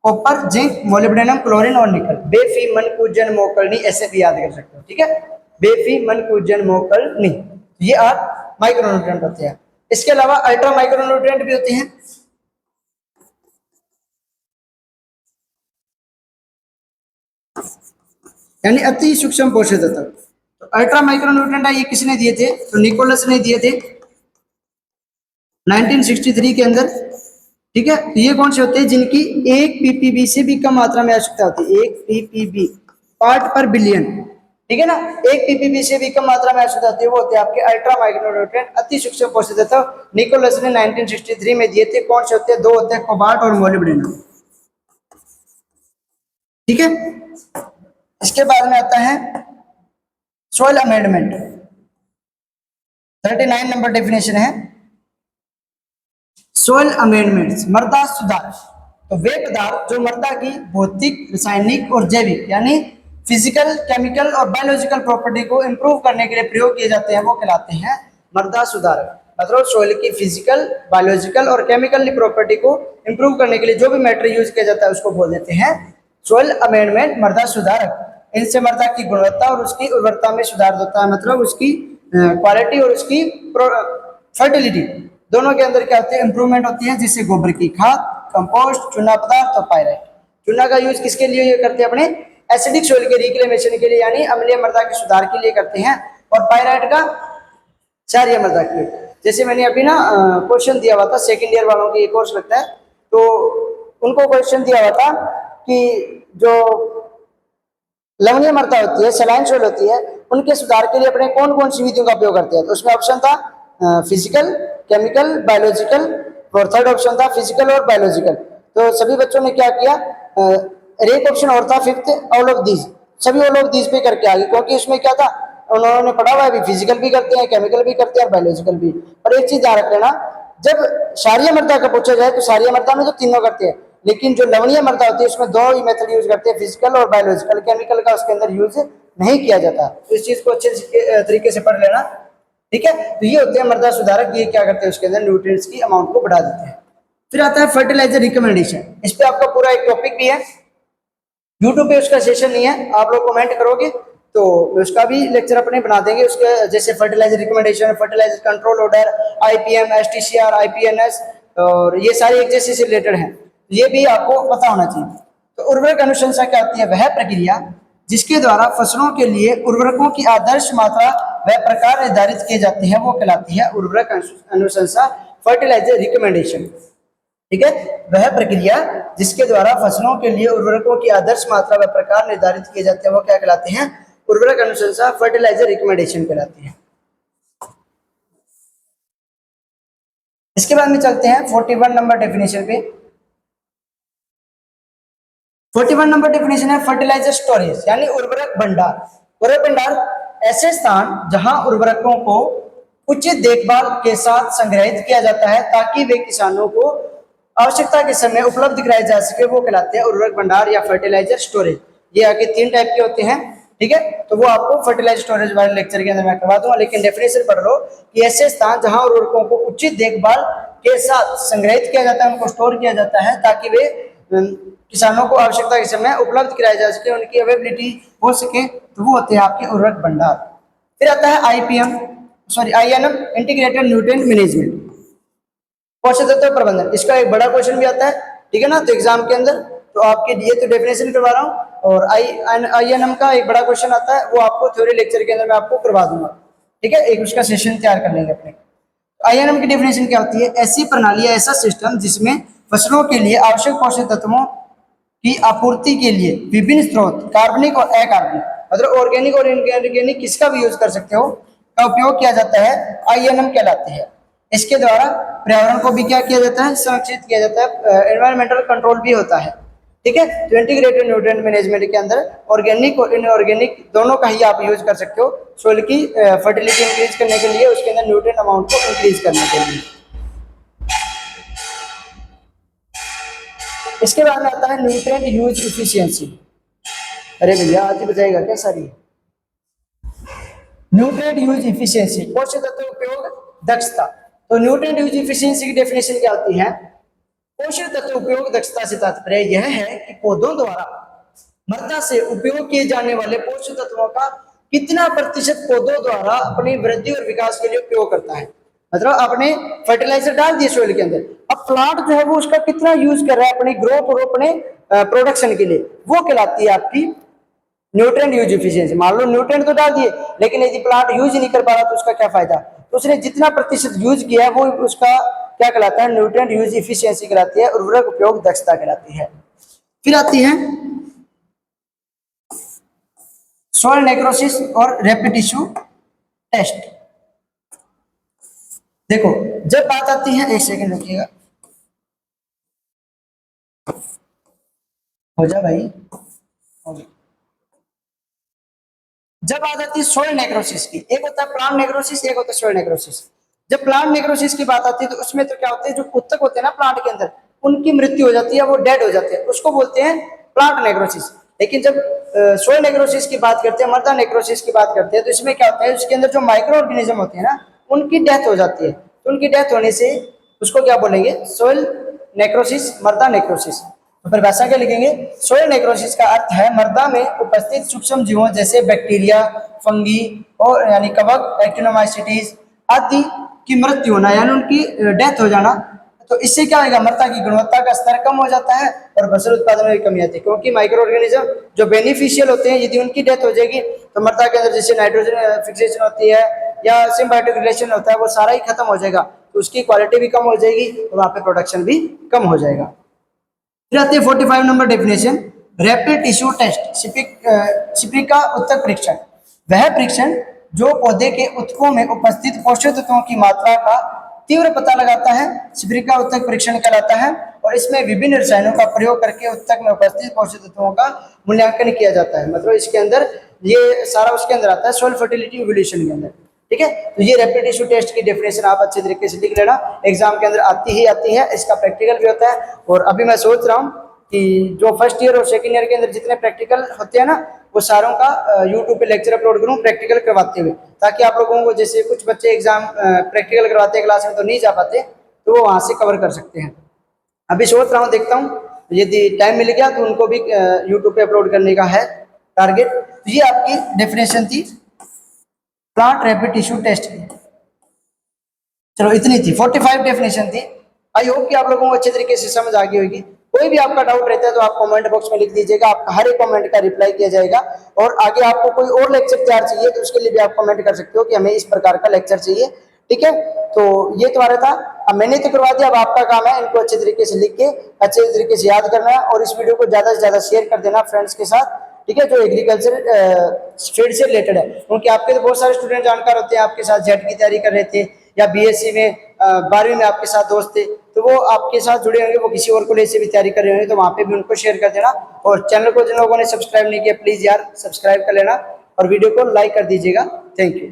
copper, zinc, molybdenum, chlorine और निकल। बेफी, मन, कूजन, मोकलनी, ऐसे भी याद कर सकते हो, ठीक है। बेफी, मन, कूजन, मोकलनी, ये 8 माइक्रो न्यूट्रिएंट होते हैं। इसके अलावा अल्ट्रा माइक्रो न्यूट्रिएंट भी होते हैं, यानी अति सूक्ष्म पोषक तत्व। तो अल्ट्रा माइक्रो न्यूट्रिएंट ये किसने दिए थे, तो निकोलस ने दिए थे 1963 के अंदर, ठीक है। तो ये कौन से होते हैं, जिनकी 1 ppb से भी कम मात्रा में आवश्यकता होती है, 1 ppb पार्ट पर बिलियन, ठीक है ना। 1 ppb से भी कम मात्रा में आवश्यकता होती है वो होते हैं आपके अल्ट्रा माइक्रो न्यूट्रिएंट, अति सूक्ष्म पोषक तत्व। निकोलस ने 1963 में दिए थे, कौन से होते हैं, 2 होते हैं, कोबाल्ट और मोलिब्डेनम, ठीक है। इसके बाद में आता है सॉइल अमेंडमेंट, 39 नंबर डेफिनेशन है सॉइल अमेंडमेंट्स, मृदा सुधार। तो वे पदार्थ जो मृदा की भौतिक, रासायनिक और जैविक यानी फिजिकल, केमिकल और बायोलॉजिकल प्रॉपर्टी को इंप्रूव करने के लिए प्रयोग किए जाते हैं वो कहलाते हैं मृदा सुधारक। मतलब सॉइल की फिजिकल, बायोलॉजिकल और केमिकल प्रॉपर्टी को इंप्रूव करने के लिए जो भी मैटर यूज किया जाता है उसको बोल देते हैं सॉइल अमेंडमेंट, मृदा सुधारक। इनसे मृदा की गुणवत्ता और उसकी उर्वरता में सुधार होता है, मतलब उसकी क्वालिटी और उसकी फर्टिलिटी दोनों के अंदर क्या होती है, इंप्रूवमेंट होती है। जिससे गोबर की खाद, कंपोस्ट, चूना पदार्थ और पायराइट। चूना का यूज किसके लिए करते हैं, अपने एसिडिक सोइल के रिक्लेमेशन के लिए, यानी अम्लीय मृदा के सुधार के लिए करते हैं। और पायराइट का क्षारीय मृदा कीट। जैसे मैंने अभी ना क्वेश्चन दिया हुआ था, सेकेंड ईयर वालों की ये कोर्स लगता है, तो उनको क्वेश्चन दिया हुआ था कि जो लवणीय मृदा होती है, सलाइन सोइल होती है, उनके सुधार के लिए अपने कौन कौन सी विधियों का उपयोग करते हैं। तो उसमें ऑप्शन था फिजिकल, केमिकल, बायोलॉजिकल, और थर्ड ऑप्शन था फिजिकल और बायोलॉजिकल। तो सभी बच्चों ने क्या किया, एक ऑप्शन और था फिफ्थ, ऑल ऑफ दीज, सभी ऑल ऑफ दीज पे करके आ गए, क्योंकि उसमें क्या था, उन्होंने पढ़ा हुआ है भी फिजिकल भी करते हैं, केमिकल भी करते हैं, बायोलॉजिकल भी। और एक चीज ध्यान रख लेना, जब क्षारीय मृदा का पूछा जाए तो क्षारीय मृदा में तो तीनों करते हैं, लेकिन जो लवणीय मृदा होती है उसमें दो ही मेथड यूज करते हैं, फिजिकल और बायोलॉजिकल, केमिकल का उसके अंदर यूज नहीं किया जाता। तो इस चीज को अच्छे तरीके से पढ़ लेना, ठीक है। तो ये होते हैं मृदा सुधारक, ये क्या करते हैं उसके अंदर न्यूट्रिएंट्स की अमाउंट को बढ़ा देते हैं। फिर आता है फर्टिलाइजर रिकमेंडेशन, इस पे आपका पूरा एक टॉपिक भी है, यूट्यूब पे उसका सेशन नहीं है, आप लोग कमेंट करोगे तो उसका भी लेक्चर अपने बना देंगे उसके, जैसे fertiliser recommendation, fertiliser control order, IPM, STCR, IPNS, और ये सारे एक जैसे से रिलेटेड हैं, ये भी आपको पता होना चाहिए। तो उर्वरक अनुशंसा क्या होती है, वह प्रक्रिया जिसके द्वारा फसलों के लिए उर्वरकों की आदर्श मात्रा व प्रकार निर्धारित किए जाते हैं, वो कहलाती है उर्वरक अनुशंसा, फर्टिलाइजर रिकमेंडेशन, ठीक है। वह प्रक्रिया जिसके द्वारा फसलों के लिए उर्वरकों की आदर्श मात्रा व प्रकार निर्धारित किए जाते हैं, वो क्या कहलाते हैं, उर्वरक अनुशंसा, फर्टिलाइजर रिकमेंडेशन कहलाती है। इसके बाद में चलते हैं 41 नंबर डेफिनेशन पे। 41 नंबर डेफिनेशन है फर्टिलाइजर स्टोरेज, यानी उर्वरक भंडार। उर्वरक भंडार ऐसे स्थान जहां उर्वरकों को उचित देखभाल के साथ संग्रहित किया जाता है ताकि वे किसानों को आवश्यकता के समय उपलब्ध कराए जा सके, वो कहलाते हैं उर्वरक भंडार या फर्टिलाइजर स्टोरेज। ये आगे तीन टाइप के होते हैं, ठीक है। तो वो आपको फर्टिलाइजर स्टोरेज वाले लेक्चर के अंदर मैं करवा दूंगा, लेकिन डेफिनेशन पढ़ लो कि ऐसे स्थान जहां उर्वरकों को उचित देखभाल के साथ संग्रहित किया जाता है, उनको स्टोर किया जाता है ताकि वे किसानों को आवश्यकता के समय उपलब्ध कराया जा सके, उनकी अवेलेबिलिटी हो सके, तो वो होते हैं आपके उर्वरक भंडार। फिर आता है आईएनएम, इंटीग्रेटेड न्यूट्रिएंट मैनेजमेंट, पोषक तत्व प्रबंधन। इसका एक बड़ा क्वेश्चन भी आता है, ठीक है ना, तो एग्जाम के अंदर, तो आपके लिए तो डेफिनेशन करवा रहा हूँ, और आईएनएम का एक बड़ा क्वेश्चन आता है, वो आपको थ्योरी लेक्चर के अंदर मैं आपको करवा दूंगा, ठीक है, एक उसका सेशन तैयार कर लेंगे अपने। आईएनएम की डेफिनेशन क्या होती है, ऐसी प्रणाली, ऐसा सिस्टम जिसमें फसलों के लिए आवश्यक पोषक तत्वों की आपूर्ति के लिए विभिन्न स्रोत, कार्बनिक और अकार्बनिक, मतलब ऑर्गेनिक और इनऑर्गेनिक किसका भी यूज कर सकते हो, का उपयोग किया जाता है, आईएनएम कहलाते हैं। इसके द्वारा पर्यावरण को भी क्या किया जाता है, संरक्षित किया जाता है, एनवायरमेंटल कंट्रोल भी होता है, ठीक है। तो इंटीग्रेटेड न्यूट्रिएंट मैनेजमेंट के अंदर ऑर्गेनिक और इनऑर्गेनिक दोनों का ही आप यूज कर सकते हो, सोइल की फर्टिलिटी इंक्रीज करने के लिए, उसके अंदर न्यूट्रिएंट अमाउंट को इंक्रीज करने के लिए। इसके बाद में आता है न्यूट्रिएंट यूज इफिशियंसी। अरे भैया आज ही बताएगा क्या सारी, न्यूट्रिएंट यूज इफिशियंसी, पोषक तत्व उपयोग दक्षता। तो न्यूट्रिएंट यूज इफिशियंसी की डेफिनेशन क्या होती है, पोषक तत्व उपयोग दक्षता से तात्पर्य यह है कि पौधों द्वारा मृदा से उपयोग किए जाने वाले पोषक तत्वों का कितना प्रतिशत पौधों द्वारा अपनी वृद्धि और विकास के लिए उपयोग करता है। मतलब आपने फर्टिलाइजर डाल दिए सोइल के अंदर, अब प्लांट जो है वो उसका कितना यूज कर रहा है अपनी ग्रोथ और अपने प्रोडक्शन के लिए, वो कहलाती है आपकी न्यूट्रिएंट यूज इफिशियंसी। मान लो न्यूट्रिएंट तो डाल दिए, लेकिन यदि प्लांट यूज ही नहीं कर पा रहा तो उसका क्या फायदा, तो उसने जितना प्रतिशत यूज किया है वो उसका क्या कहलाता है, न्यूट्रिएंट यूज इफिशियंसी कहलाती है, उर्वरक उपयोग दक्षता कहलाती है। फिर आती है सॉइल नेक्रोसिस और रैपिड टिश्यू टेस्ट। देखो जब बात आती है, एक सेकंड रुकिएगा, हो जा भाई, हो गया। जब बात आती है सॉइल नेक्रोसिस की, एक होता है प्लांट नेक्रोसिस, एक होता है सॉइल नेक्रोसिस। जब प्लांट नेक्रोसिस की बात आती है तो उसमें तो क्या होता है, जो उत्तक होते हैं ना प्लांट के अंदर, उनकी मृत्यु हो जाती है, वो डेड हो जाते हैं, उसको बोलते हैं प्लांट नेक्रोसिस। लेकिन जब सॉइल नेक्रोसिस की बात करते हैं, मृदा नेक्रोसिस की बात करते हैं, तो इसमें क्या होता है, उसके अंदर जो माइक्रो ऑर्गेनिज्म होते हैं ना, उनकी डेथ हो जाती है, तो उनकी डेथ होने से उसको क्या बोलेंगे, सॉइल नेक्रोसिस, मृदा नेक्रोसिस। तो परिभाषा क्या लिखेंगे, सॉइल नेक्रोसिस का अर्थ है मृदा में उपस्थित सूक्ष्म जीवों जैसे बैक्टीरिया, फंगी और यानी कवक, एक्टिनोमाइसीटीज आदि की मृत्यु होना, यानी उनकी डेथ हो जाना। तो इससे क्या होगा, मृदा की गुणवत्ता का स्तर कम हो जाता है और फसल उत्पादन में भी कमी आती है, क्योंकि माइक्रो ऑर्गेनिज्म जो बेनिफिशियल होते हैं, यदि उनकी डेथ हो जाएगी तो मृदा के अंदर जैसे नाइट्रोजन फिक्सेशन होती है या सिम्बायोटिक रिलेशन होता है वो सारा ही खत्म हो जाएगा, तो उसकी क्वालिटी भी कम हो जाएगी और वहाँ पे प्रोडक्शन भी कम हो जाएगा। फिर आती है 45 number definition, rapid tissue test, शिप्रिका उत्तक परीक्षण। वह परीक्षण जो पौधे के उत्तकों में उपस्थित पोषक तत्वों की मात्रा का तीव्र पता लगाता है, शिप्रिका उत्तक परीक्षण कहलाता है। और इसमें विभिन्न रसायनों का प्रयोग करके उत्तक में उपस्थित पोषक तत्वों का मूल्यांकन किया जाता है। मतलब इसके अंदर ये सारा उसके अंदर आता है, सॉइल फर्टिलिटी इवोल्यूशन के अंदर। ठीक है, तो ये रैपिड टिश्यू टेस्ट की डेफिनेशन आप अच्छे तरीके से लिख लेना, एग्जाम के अंदर आती है, इसका प्रैक्टिकल भी होता है। और अभी मैं सोच रहा हूँ कि जो फर्स्ट ईयर और सेकंड ईयर के अंदर जितने प्रैक्टिकल होते हैं ना, वो सारों का यूट्यूब पे लेक्चर अपलोड करूँ प्रैक्टिकल करवाते हुए, ताकि आप लोगों को, जैसे कुछ बच्चे एग्जाम प्रैक्टिकल करवाते हैं क्लास में तो नहीं जा पाते, तो वो वहाँ से कवर कर सकते हैं। अभी सोच रहा हूँ, देखता हूँ यदि टाइम मिल गया तो उनको भी यूट्यूब पे अपलोड करने का है टारगेट। तो ये आपकी डेफिनेशन थी प्लांट रैपिड टिश्यू टेस्ट की। चलो इतनी थी, 45 डेफिनेशन थी। आई होप कि आप लोगों को अच्छे तरीके से समझ आ गई होगी। कोई भी आपका डाउट रहता है तो आप कमेंट बॉक्स में लिख दीजिएगा, आपका हर एक कमेंट का रिप्लाई किया जाएगा। और आगे आपको कोई और लेक्चर तैयार चाहिए तो उसके लिए भी आप कमेंट कर सकते हो कि हमें इस प्रकार का लेक्चर चाहिए। ठीक है, तो ये तुम्हारा था, अब मैंने तो करवा दिया, अब आपका काम है इनको अच्छे तरीके से लिख के अच्छे तरीके से याद करना है और इस वीडियो को ज्यादा से ज्यादा शेयर कर देना फ्रेंड्स के साथ। ठीक है, जो एग्रीकल्चर फील्ड से रिलेटेड है, क्योंकि आपके तो बहुत सारे स्टूडेंट जानकार होते हैं, आपके साथ जेट की तैयारी कर रहे थे या बीएससी में 12वीं में आपके साथ दोस्त थे, तो वो आपके साथ जुड़े होंगे, वो किसी और कॉलेज से भी तैयारी कर रहे होंगे, तो वहाँ पे भी उनको शेयर कर देना। और चैनल को जिन लोगों ने सब्सक्राइब नहीं किया प्लीज यार सब्सक्राइब कर लेना और वीडियो को लाइक कर दीजिएगा। Thank you.